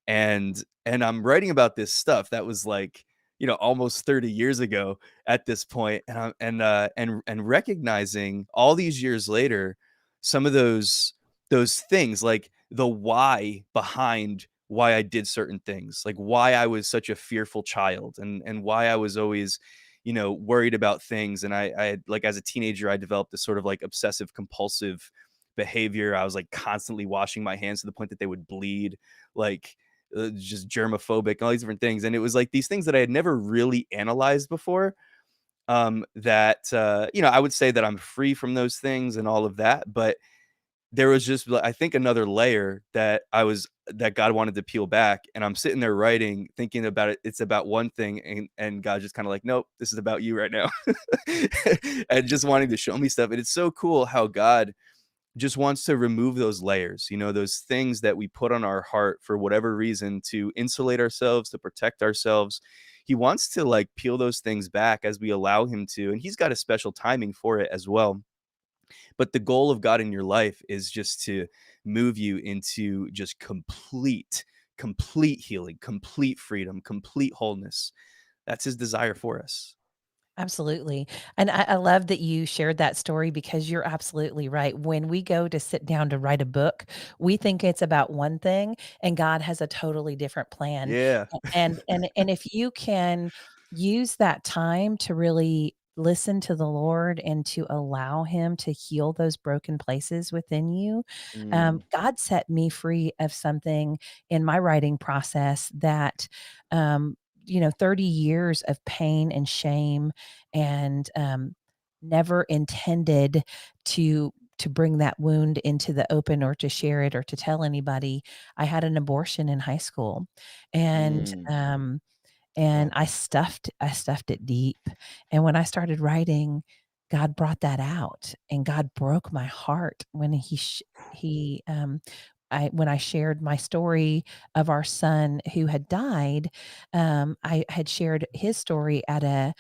and I'm writing about this stuff that was like almost 30 years ago at this point, and recognizing all these years later some of those things, like the why behind why I did certain things, like why I was such a fearful child, and why I was always, worried about things. And I had, like as a teenager, I developed this sort of like obsessive compulsive behavior. I was like constantly washing my hands to the point that they would bleed, like just germophobic, and all these different things. And it was like these things that I had never really analyzed before. That I would say that I'm free from those things and all of that, but there was just I think another layer that God wanted to peel back, and I'm sitting there writing, thinking about it. It's about one thing, and God just kind of like, nope, this is about you right now, and just wanting to show me stuff. And it's so cool how God just wants to remove those layers, those things that we put on our heart for whatever reason to insulate ourselves, to protect ourselves. He wants to like peel those things back as we allow him to, and he's got a special timing for it as well. But the goal of God in your life is just to move you into just complete healing, complete freedom, complete wholeness. That's his desire for us. Absolutely. And I love that you shared that story because you're absolutely right. When we go to sit down to write a book, we think it's about one thing and God has a totally different plan. Yeah. And if you can use that time to really listen to the Lord and to allow him to heal those broken places within you, Mm, God set me free of something in my writing process that 30 years of pain and shame and never intended to bring that wound into the open or to share it or to tell anybody. I had an abortion in high school, and mm, I stuffed it deep. And when I started writing, God brought that out, and God broke my heart when he when I shared my story of our son who had died. I had shared his story at a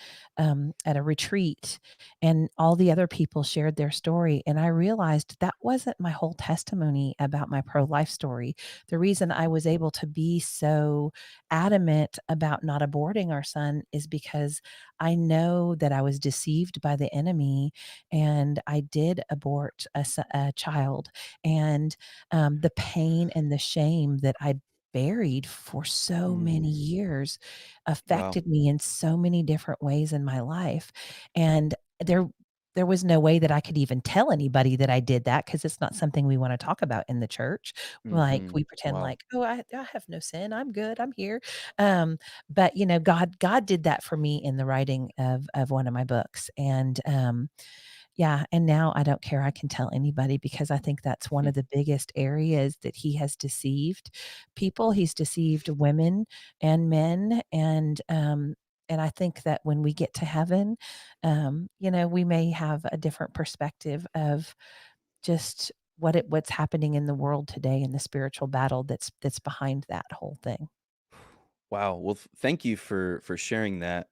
retreat, and all the other people shared their story, and I realized that wasn't my whole testimony about my pro-life story. The reason I was able to be so adamant about not aborting our son is because I know that I was deceived by the enemy, and I did abort a child. And the pain and the shame that I buried for so many mm. years Wow. affected me in so many different ways in my life. And there there was no way that I could even tell anybody that I did that because it's not something we wanna talk about in the church. Like, Mhm. we pretend Wow. like, "Oh, I have no sin. I'm good. I'm here." Um, but, God did that for me in the writing of one of my books, and, yeah, and now I don't care, I can tell anybody because I think that's one Hmm. of the biggest areas that he has deceived people. He's deceived women and men, and I think that when we get to heaven, we may have a different perspective of just what's happening in the world today and the spiritual battle that's behind that whole thing. Wow. Well, thank you for sharing that.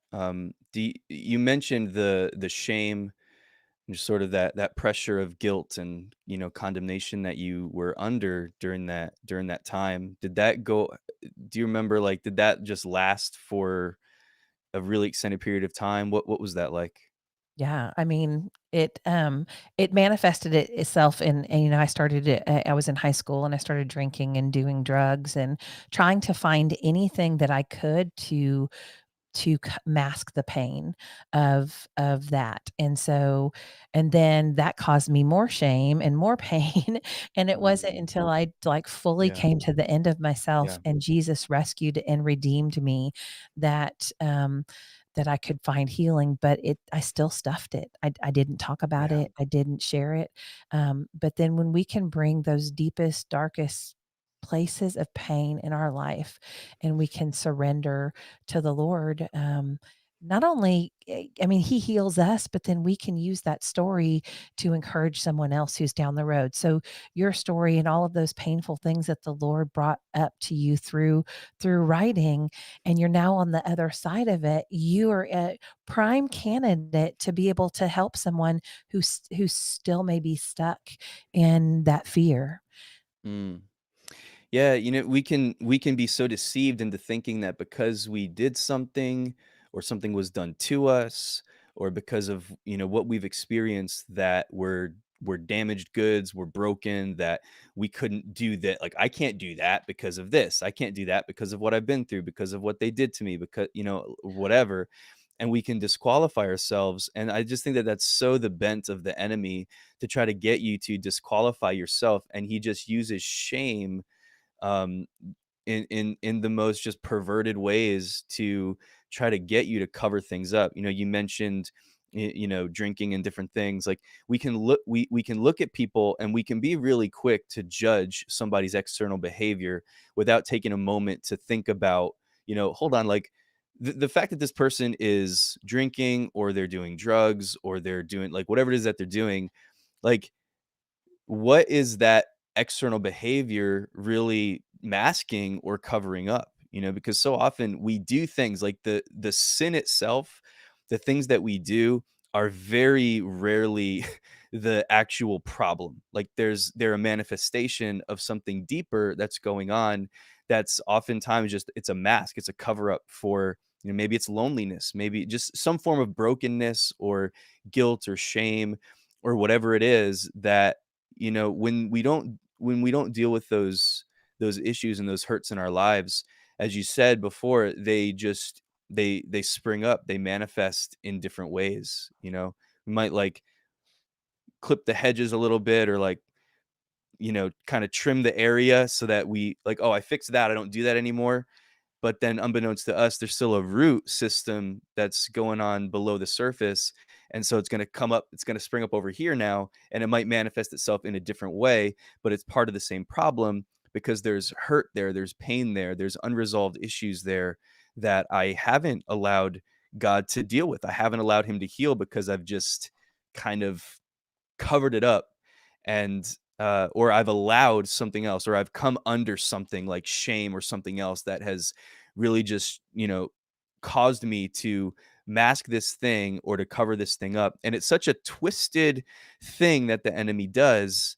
You mentioned the shame and just sort of that pressure of guilt and condemnation that you were under during that time. Did that go? Do you remember, like, did that just last for a really extended period of time? What was that like? Yeah, I mean, it manifested itself and, I started it I was in high school and I started drinking and doing drugs and trying to find anything that I could to mask the pain of that, and then that caused me more shame and more pain, and it wasn't Ooh. until I, like, fully Yeah. came to the end of myself Yeah. and Jesus rescued and redeemed me that, that I could find healing, but I still stuffed it. I didn't talk about Yeah. it, I didn't share it, but then when we can bring those deepest, darkest places of pain in our life and we can surrender to the Lord, not only, I mean, He heals us, but then we can use that story to encourage someone else who's down the road. So your story and all of those painful things that the Lord brought up to you through writing, and you're now on the other side of it, you are a prime candidate to be able to help someone who still may be stuck in that fear. Mm. Yeah, we can be so deceived into thinking that because we did something or something was done to us or because of, what we've experienced that we're damaged goods, we're broken, that we couldn't do that. Like, I can't do that because of this. I can't do that because of what I've been through, because of what they did to me, because, whatever. And we can disqualify ourselves. And I just think that that's so the bent of the enemy, to try to get you to disqualify yourself. And he just uses shame, um, in the most just perverted ways, to try to get you to cover things up. You mentioned, drinking and different things. Like, we can look at people and we can be really quick to judge somebody's external behavior without taking a moment to think about, hold on, like, the fact that this person is drinking or they're doing drugs or they're doing, like, whatever it is that they're doing, like, what is that external behavior really masking or covering up? Because so often we do things like the sin itself, the things that we do are very rarely the actual problem. Like, they're a manifestation of something deeper that's going on, that's oftentimes just, it's a mask, it's a cover up for, maybe it's loneliness, maybe just some form of brokenness or guilt or shame or whatever it is that, when we don't deal with those issues and those hurts in our lives, as you said before, they spring up, they manifest in different ways. We might, like, clip the hedges a little bit, or, like, kind of trim the area so that we, like, oh, I fixed that, I don't do that anymore. But then, unbeknownst to us, there's still a root system that's going on below the surface. And so it's going to come up, it's going to spring up over here now, and it might manifest itself in a different way, but it's part of the same problem, because there's hurt there, there's pain there, there's unresolved issues there that I haven't allowed God to deal with. I haven't allowed him to heal because I've just kind of covered it up, and or I've allowed something else, or I've come under something like shame or something else that has really just, caused me to mask this thing or to cover this thing up. And it's such a twisted thing that the enemy does,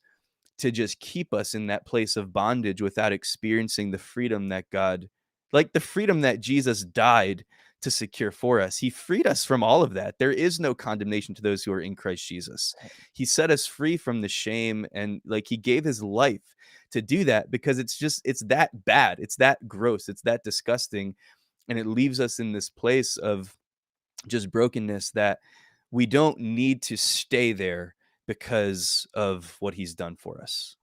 to just keep us in that place of bondage without experiencing the freedom that God, like, the freedom that Jesus died to secure for us. He freed us from all of that. There is no condemnation to those who are in Christ Jesus. He set us free from the shame, and, like, he gave his life to do that, because it's that bad. It's that gross. It's that disgusting. And it leaves us in this place of just brokenness that we don't need to stay there because of what he's done for us.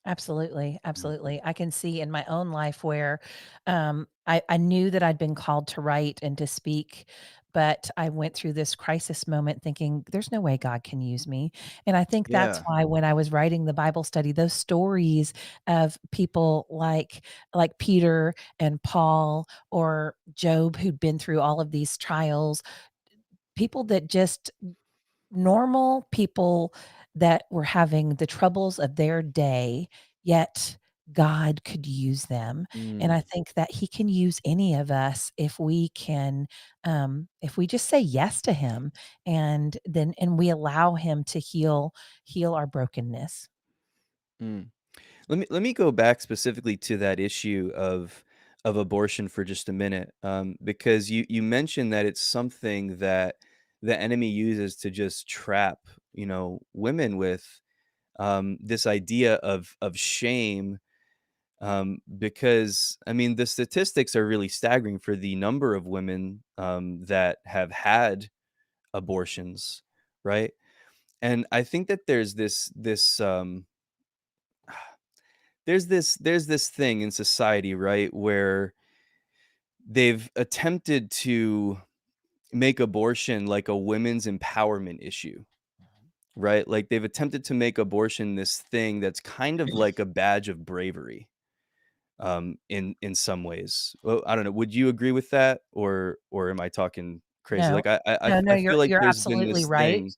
Absolutely, Mm. absolutely. I can see in my own life where, I knew that I'd been called to write and to speak, but I went through this crisis moment thinking, "There's no way God can use me." And I think that's Yeah. why when I was writing the Bible study, those stories of people like Peter and Paul or Job who'd been through all of these trials, people that just normal people that were having the troubles of their day, yet God could use them. And I Mm, think that He can use any of us if we just say yes to Him, and we allow Him to heal our brokenness. mm. Let me go back specifically to that issue of abortion for just a minute, because you mentioned that it's something that the enemy uses to just trap, women with, this idea of shame, because I mean the statistics are really staggering for the number of women, that have had abortions, right? And I think that there's this thing in society, right, where they've attempted to make abortion like a women's empowerment issue, right? Like they've attempted to make abortion this thing that's kind of like a badge of bravery, in some ways. Well, I don't know. Would you agree with that, or am I talking crazy? No. Like No, I feel like you're there's been absolutely this right, thing.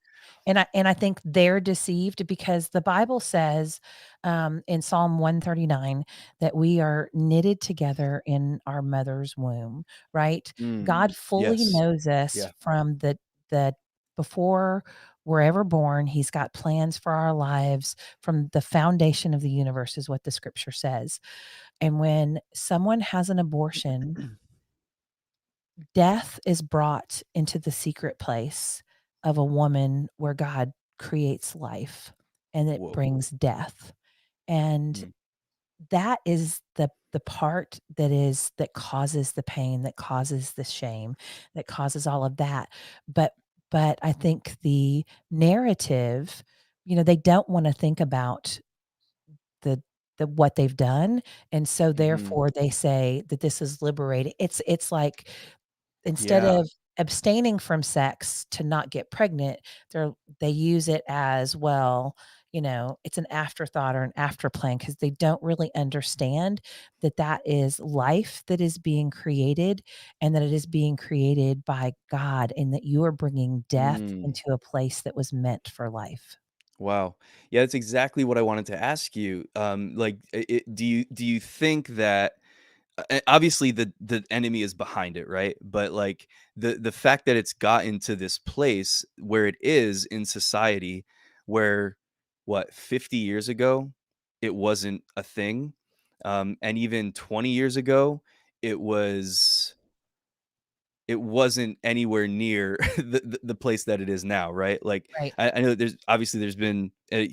and I think they're deceived because the Bible says, in Psalm 139 that we are knitted together in our mother's womb, right? Mm, God fully yes, knows us yeah. from the before we're ever born, He's got plans for our lives from the foundation of the universe is what the scripture says, and when someone has an abortion, death is brought into the secret place of a woman where God creates life, and it Whoa. brings death. And Mm, that is the part that causes the pain, that causes the shame, that causes all of that. But but I think the narrative, they don't wanna think about the what they've done, and so mhm. therefore they say that this is liberating. It's like instead Yeah. of abstaining from sex to not get pregnant, they use it as, well, it's an afterthought or an after plan because they don't really understand that that is life that is being created and that it is being created by God and that you are bringing death Mm. into a place that was meant for life. Wow. Yeah, that's exactly what I wanted to ask you. Like, do you think that, obviously the enemy is behind it, right? But like the fact that it's gotten to this place where it is in society, where, what, 50 years ago it wasn't a thing, and even 20 years ago it was it wasn't anywhere near the place that it is now, right? Like, Right. I know there's been a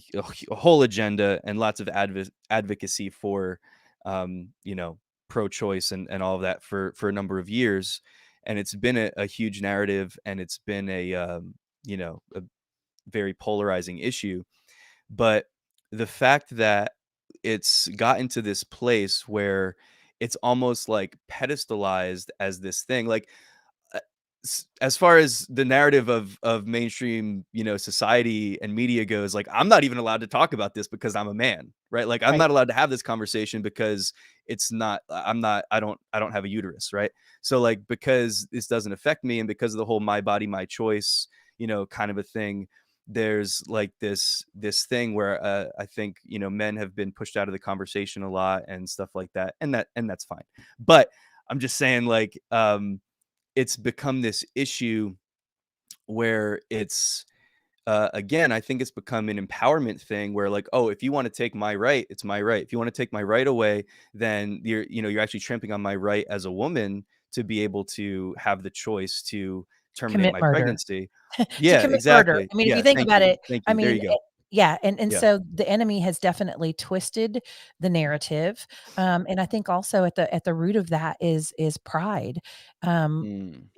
whole agenda and lots of advocacy for, pro-choice and all of that for a number of years, and it's been a huge narrative, and it's been a very polarizing issue. But the fact that it's gotten to this place where it's almost like pedestalized as this thing, like, uh, as far as the narrative of mainstream, society and media goes, like, I'm not even allowed to talk about this because I'm a man, right? Like, I'm Right. not allowed to have this conversation because it's not I'm not I don't have a uterus, right? So, like, because this doesn't affect me, and because of the whole my body my choice, kind of a thing, there's like this thing where, I think, men have been pushed out of the conversation a lot and stuff like that, and that's fine. But I'm just saying, like, it's become this issue where it's, again, I think it's become an empowerment thing where, like, oh, if you want to take my right, it's my right. If you want to take my right away, then you're actually tramping on my right as a woman to be able to have the choice to terminate Commit my murder. pregnancy. To Yeah, commit murder. exactly. I mean, if you Yeah, think thank about you. it, Thank I you. There mean, you go. yeah, and Yeah. so the enemy has definitely twisted the narrative, and I think also at the root of that is pride, um, Mm.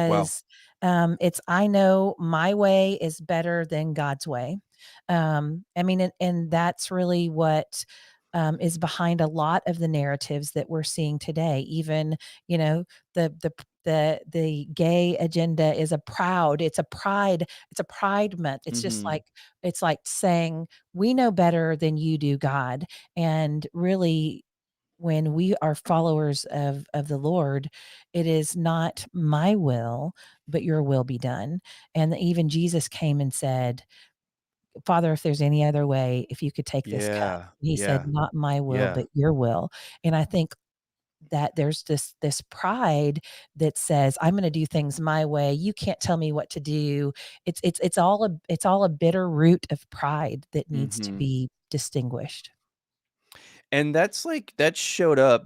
Wow. because, It's I know my way is better than God's way. I mean, and that's really what is behind a lot of the narratives that we're seeing today. Even, you know, the gay agenda is it's a pride month. It's just Mhm. it's like saying we know better than you do, God. And really, when we are followers of the Lord, it is not my will, but your will be done. And even Jesus came and said, Father, if there's any other way, if you could take this cup. Yeah. He said, Yeah. not my will, Yeah. but your will. And I think that there's this pride that says, I'm going to do things my way. You can't tell me what to do. It's all a bitter root of pride that needs to Mhm. be distinguished. And that's like that showed up,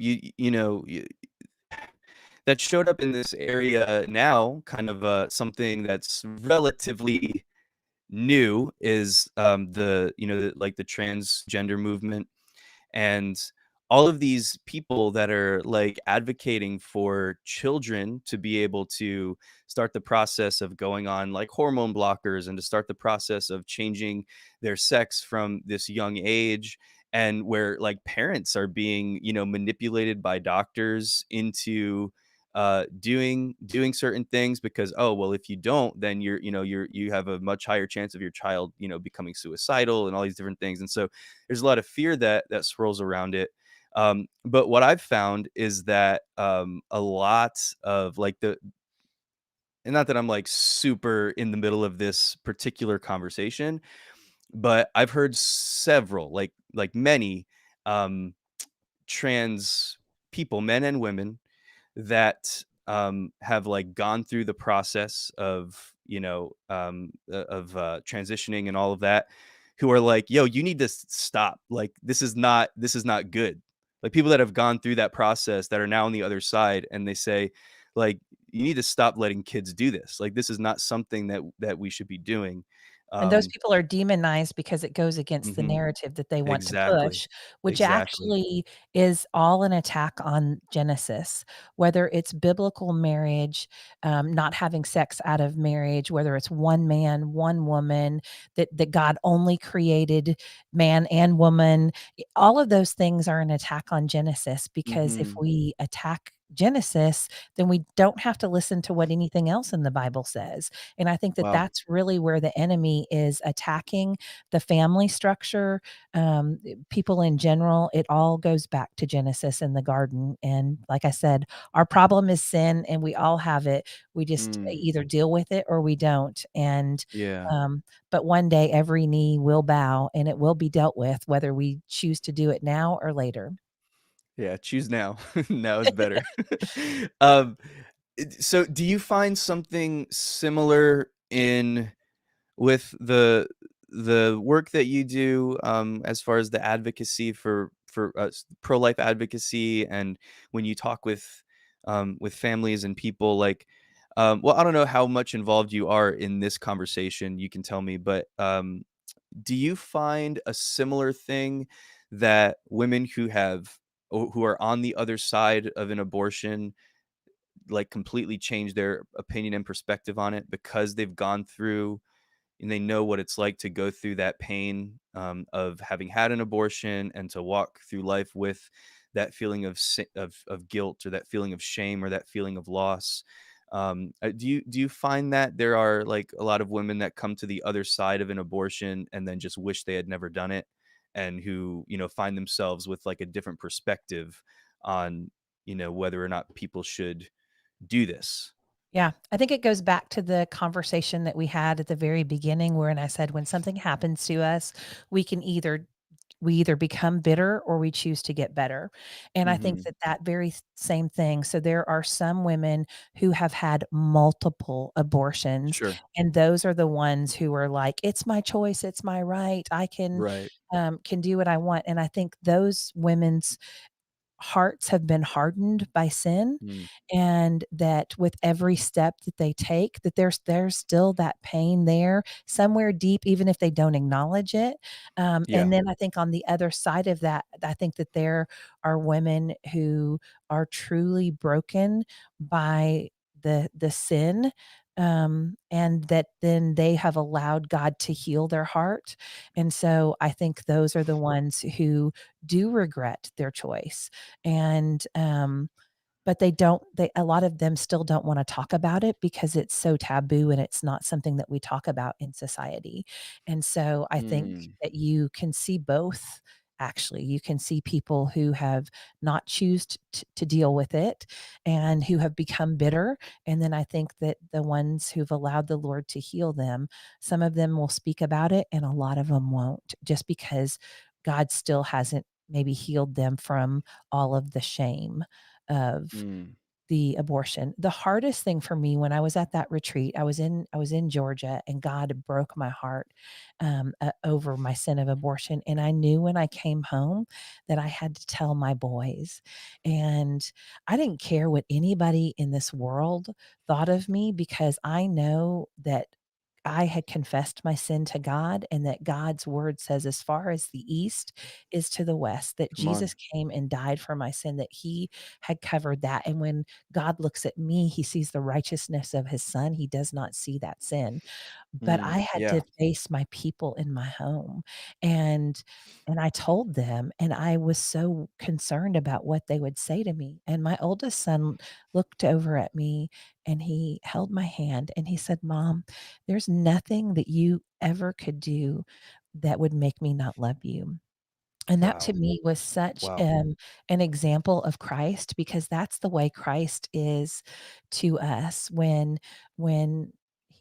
that showed up in this area now, kind of, something that's relatively new is, like, the transgender movement. And all of these people that are like advocating for children to be able to start the process of going on like hormone blockers and to start the process of changing their sex from this young age, and where like parents are being manipulated by doctors into doing certain things because, oh well, if you don't, then you have a much higher chance of your child becoming suicidal and all these different things. And so there's a lot of fear that swirls around it. But what I've found is that a lot of like the and not that I'm like super in the middle of this particular conversation, but I've heard several, like many um, trans people, men and women, that have like gone through the process of transitioning and all of that, who are like, yo, you need to stop, like this is not good. Like people that have gone through that process that are now on the other side, and they say like, you need to stop letting kids do this, like this is not something that we should be doing. And those um people are demonized because it goes against the mhm, narrative that they want to exactly, push, which exactly. actually is all an attack on Genesis, whether it's biblical marriage, not having sex out of marriage, whether it's one man, one woman, that God only created man and woman. All of those things are an attack on Genesis, because if Mhm. we attack Genesis, then we don't have to listen to what anything else in the Bible says. And I think that Wow. that's really where the enemy is attacking the family structure, people in general. It all goes back to Genesis in the garden. And like I said, our problem is sin, and we all have it. We just Mm, either deal with it or we don't. And yeah. but one day every knee will bow and it will be dealt with, whether we choose to do it now or later. Yeah, choose now. Now is better. Um, so do you find something similar in with the work that you do, as far as the advocacy for pro-life advocacy, and when you talk with families and people like, well, I don't know how much involved you are in this conversation, you can tell me, but do you find a similar thing that women who are on the other side of an abortion, like, completely change their opinion and perspective on it because they've gone through and they know what it's like to go through that pain, of having had an abortion and to walk through life with that feeling of guilt, or that feeling of shame, or that feeling of loss. Do you find that there are like a lot of women that come to the other side of an abortion and then just wish they had never done it, and who find themselves with like a different perspective on whether or not people should do this? Yeah, I think it goes back to the conversation that we had at the very beginning, wherein I said when something happens to us, we can either become bitter or we choose to get better. And I think Hmm. that very same thing. So there are some women who have had multiple abortions, Sure. and those are the ones who are like, it's my choice, it's my right. I Right. can do what I want. And I think those women's hearts have been hardened by sin, Mm. and that with every step that they take, that there's still that pain there somewhere deep, even if they don't acknowledge it. Yeah. And then I think on the other side of that, I think that there are women who are truly broken by the sin, and that then they have allowed God to heal their heart. And so I think those are the ones who do regret their choice. And but they a lot of them still don't wanna talk about it because it's so taboo and it's not something that we talk about in society. And so I think Mm, that you can see both, actually. You can see people who have not choose to deal with it and who have become bitter, and then I think that the ones who've allowed the Lord to heal them, some of them will speak about it and a lot of them won't, just because God still hasn't maybe healed them from all of the shame of mm, the abortion. The hardest thing for me when I was at that retreat, I was in Georgia, and God broke my heart, over my sin of abortion, and I knew when I came home that I had to tell my boys, and I didn't care what anybody in this world thought of me because I know that I had confessed my sin to God, and that God's word says, as far as the east is to the west, that come on. Jesus came and died for my sin, that he had covered that. And when God looks at me, he sees the righteousness of his son. He does not see that sin. But I had Yeah. to face my people in my home, and I told them, and I was so concerned about what they would say to me. And my oldest son looked over at me and he held my hand and he said, "Mom, there's nothing that you ever could do that would make me not love you." And that to Wow. me was such, Wow. an example of Christ, because that's the way Christ is to us when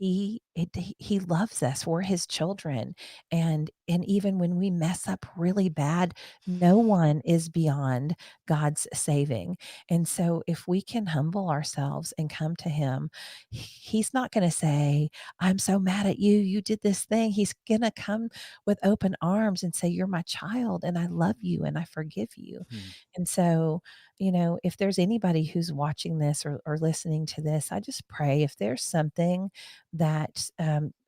he loves us, we're his children, and even when we mess up really bad, no one is beyond God's saving. And so if we can humble ourselves and come to him, he's not gonna say, "I'm so mad at you, you did this thing." He's gonna come with open arms and say, "You're my child, and I love you, and I forgive you." Hmm. And so, you know, if there's anybody who's watching this or listening to this, I just pray if there's something that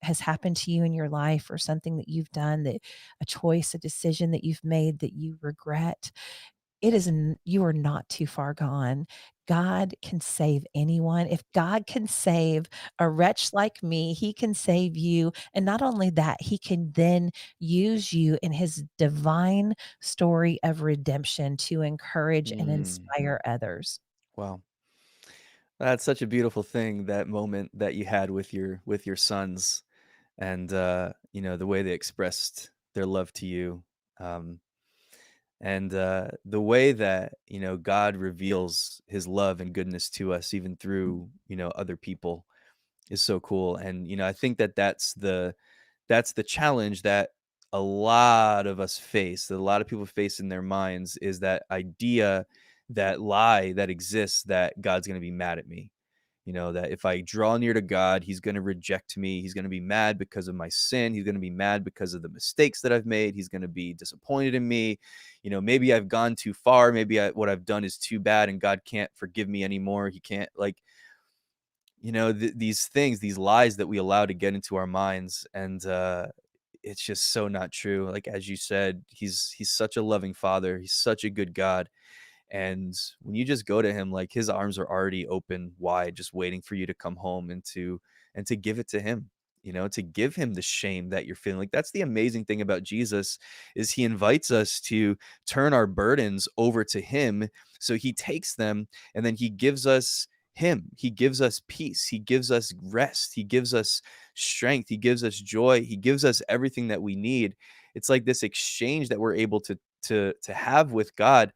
has happened to you in your life, or something that you've done, that a choice, a decision that you've made that you regret, it is n you are not too far gone. God can save anyone. If God can save a wretch like me, he can save you, and not only that, he can then use you in his divine story of redemption to encourage and Mm. inspire others. Wow. That's such a beautiful thing, that moment that you had with your sons, and the way they expressed their love to you. Um and the way that God reveals his love and goodness to us even through other people is so cool. And I think that that's the challenge that a lot of us face, that a lot of people face in their minds, is that idea, that lie that exists, that God's going to be mad at me. That if I draw near to God, he's going to reject me. He's going to be mad because of my sin. He's going to be mad because of the mistakes that I've made. He's going to be disappointed in me. Maybe I've gone too far. Maybe what I've done is too bad and God can't forgive me anymore. He can't, like, these things, these lies that we allow to get into our minds. And it's just so not true. Like, as you said, he's such a loving father. He's such a good God. And when you just go to him, like, his arms are already open wide, just waiting for you to come home and to give it to him, to give him the shame that you're feeling. Like, that's the amazing thing about Jesus, is he invites us to turn our burdens over to him. So he takes them, and then he gives us him. He gives us peace. He gives us rest. He gives us strength. He gives us joy. He gives us everything that we need. It's like this exchange that we're able to have with God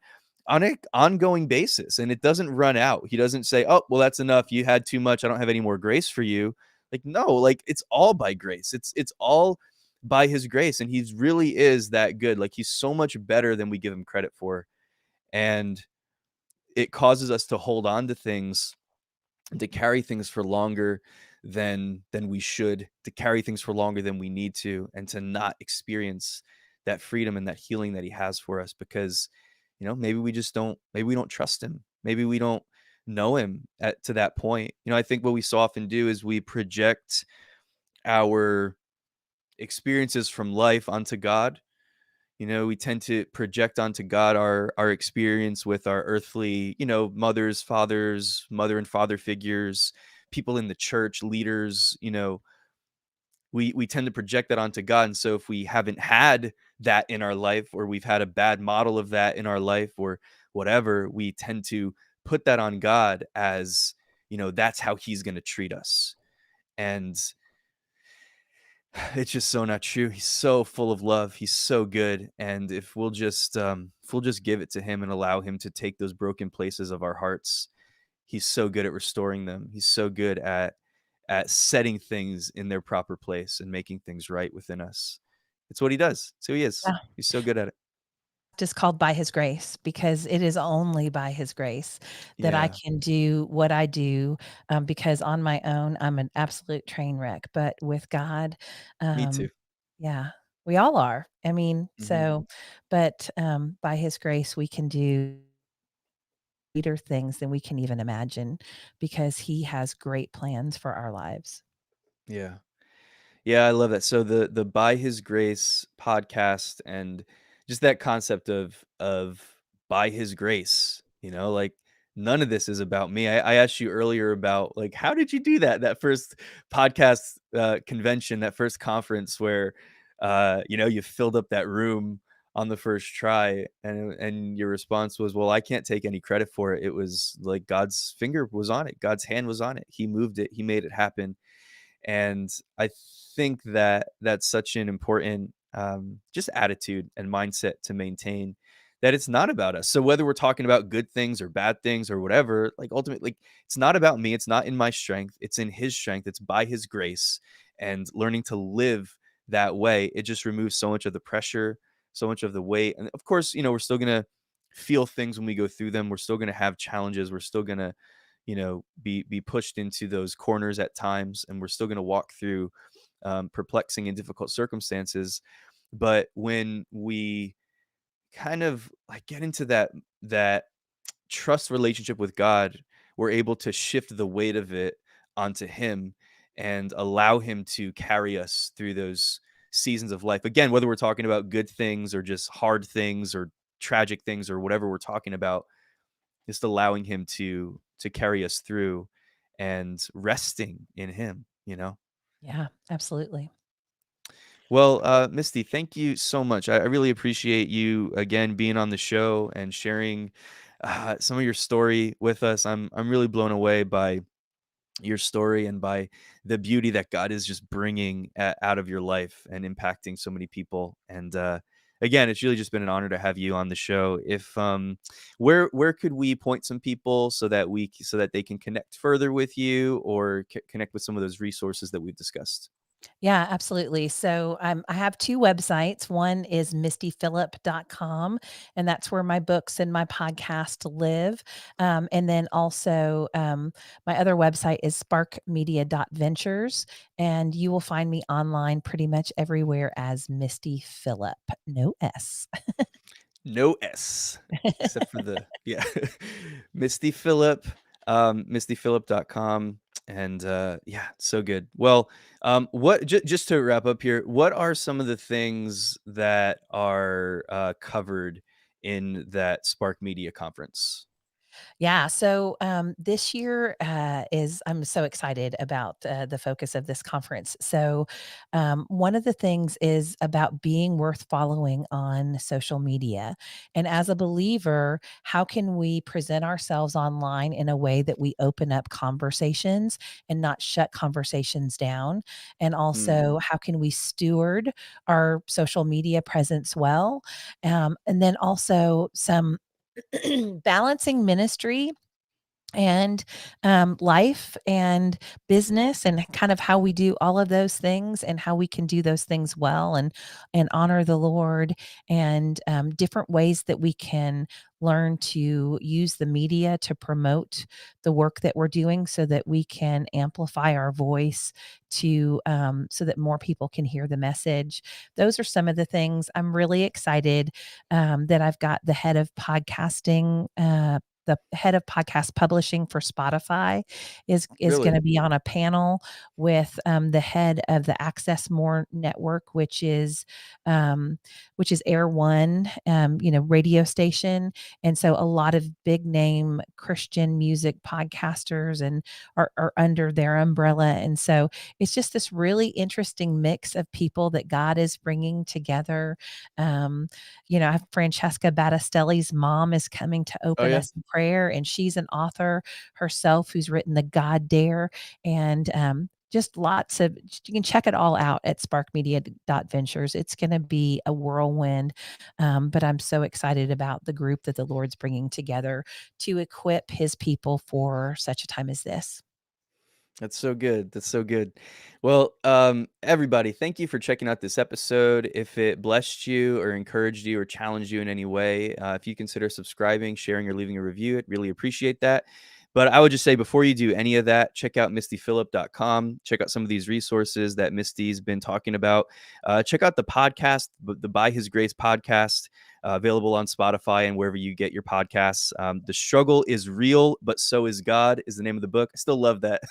on an ongoing basis, and it doesn't run out. He doesn't say, "Oh, well, that's enough. You had too much. I don't have any more grace for you." Like, no, like, it's all by grace. It's all by his grace, and he's really is that good. Like, he's so much better than we give him credit for. And it causes us to hold on to things, to carry things for longer than we should, to carry things for longer than we need to, and to not experience that freedom and that healing that he has for us, because maybe we don't trust him. Maybe we don't know him to that point. I think what we so often do is we project our experiences from life onto God. We tend to project onto God our experience with our earthly, mothers, fathers, mother and father figures, people in the church, leaders, we tend to project that onto God. And so if we haven't had that in our life, or we've had a bad model of that in our life, or whatever, we tend to put that on God as, that's how he's going to treat us. And it's just so not true. He's so full of love. He's so good. And if we'll just give it to him and allow him to take those broken places of our hearts, he's so good at restoring them. He's so good at setting things in their proper place and making things right within us. It's what he does. It's who he is. Yeah. He's so good at it. Just called by his grace, because it is only by his grace that I Yeah, can do what I do, because on my own, I'm an absolute train wreck, but with God, me too. um, yeah, we all are. I mean, Hmm. but, by his grace, we can do greater things than we can even imagine, because he has great plans for our lives. Yeah. Yeah, I love that. So the By His Grace podcast, and just that concept of by His grace, like none of this is about me. I asked you earlier about, like, how did you do that first podcast convention, that first conference where you filled up that room on the first try, and your response was, well, I can't take any credit for it. It was like God's finger was on it. God's hand was on it. He moved it. He made it happen. And I think that that's such an important just attitude and mindset to maintain, that it's not about us. So whether we're talking about good things or bad things or whatever, like ultimately, like, it's not about me. It's not in my strength. It's in his strength. It's by his grace. And learning to live that way, it just removes so much of the pressure, so much of the weight. And of course, we're still going to feel things when we go through them. We're still going to have challenges. We're still going to be pushed into those corners at times, and we're still going to walk through perplexing and difficult circumstances. But when we kind of like get into that trust relationship with God, we're able to shift the weight of it onto him and allow him to carry us through those seasons of life, again, whether we're talking about good things or just hard things or tragic things or whatever we're talking about, just allowing him to carry us through and resting in him. Yeah, absolutely. Well, Misty, thank you so much. I really appreciate you again being on the show and sharing some of your story with us. I'm really blown away by your story and by the beauty that God is just bringing out of your life and impacting so many people. And again, it's really just been an honor to have you on the show. If where could we point some people so that they can connect further with you, or connect with some of those resources that we've discussed? Yeah, absolutely. So I have two websites. One is mistyphillip.com, and that's where my books and my podcast live. And then also, my other website is sparkmedia.ventures, and you will find me online pretty much everywhere as Misty Phillip. No S. No S, except for the yeah. Misty Phillip, mistyphillip.com. And yeah, so good. Well, just to wrap up here, what are some of the things that are covered in that Spark Media conference? Yeah. So this year is I'm so excited about the focus of this conference. So one of the things is about being worth following on social media, and as a believer, how can we present ourselves online in a way that we open up conversations and not shut conversations down, and Mm. also how can we steward our social media presence well, and then also some balancing ministry and life and business, and kind of how we do all of those things and how we can do those things well and honor the Lord, and different ways that we can learn to use the media to promote the work that we're doing, so that we can amplify our voice to so that more people can hear the message. Those are some of the things I'm really excited that I've got the head of podcasting the head of podcast publishing for Spotify is Really? gonna be on a panel with, the head of the Access More network, which is Air One, radio station. And so a lot of big name Christian music podcasters and are under their umbrella. And so it's just this really interesting mix of people that God is bringing together. I have Francesca Battistelli's mom is coming to Oh, open yeah? us in prayer, and she's an author herself who's written the God Dare, and just lots of, you can check it all out at sparkmedia.ventures. It's going to be a whirlwind, but I'm so excited about the group that the Lord's bringing together to equip his people for such a time as this. That's so good. That's so good. Well, everybody, thank you for checking out this episode. If it blessed you or encouraged you or challenged you in any way, if you consider subscribing, sharing, or leaving a review, I'd really appreciate that. But I would just say before you do any of that, check out mistyphillip.com. Check out some of these resources that Misty's been talking about. Check out the podcast, the By His Grace podcast, available on Spotify and wherever you get your podcasts. The Struggle is Real, but So is God is the name of the book. I still love that.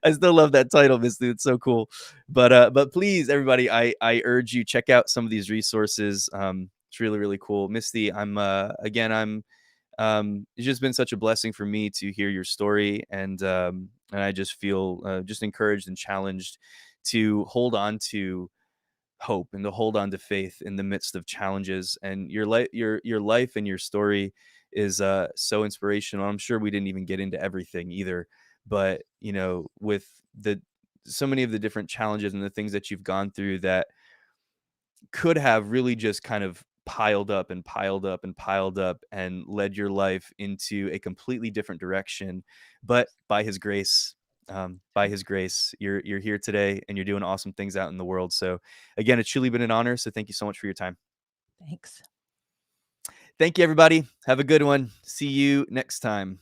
I still love that title, Misty. It's so cool. But please, everybody, I urge you check out some of these resources. It's really really cool, Misty. It's just been such a blessing for me to hear your story, and I just feel just encouraged and challenged to hold on to hope and to hold on to faith in the midst of challenges. And your life and your story is so inspirational. I'm sure we didn't even get into everything either, but with the so many of the different challenges and the things that you've gone through that could have really just kind of piled up and piled up and piled up and led your life into a completely different direction. But by his grace, you're here today and you're doing awesome things out in the world. So again, it's truly been an honor. So thank you so much for your time. Thanks. Thank you, everybody. Have a good one. See you next time.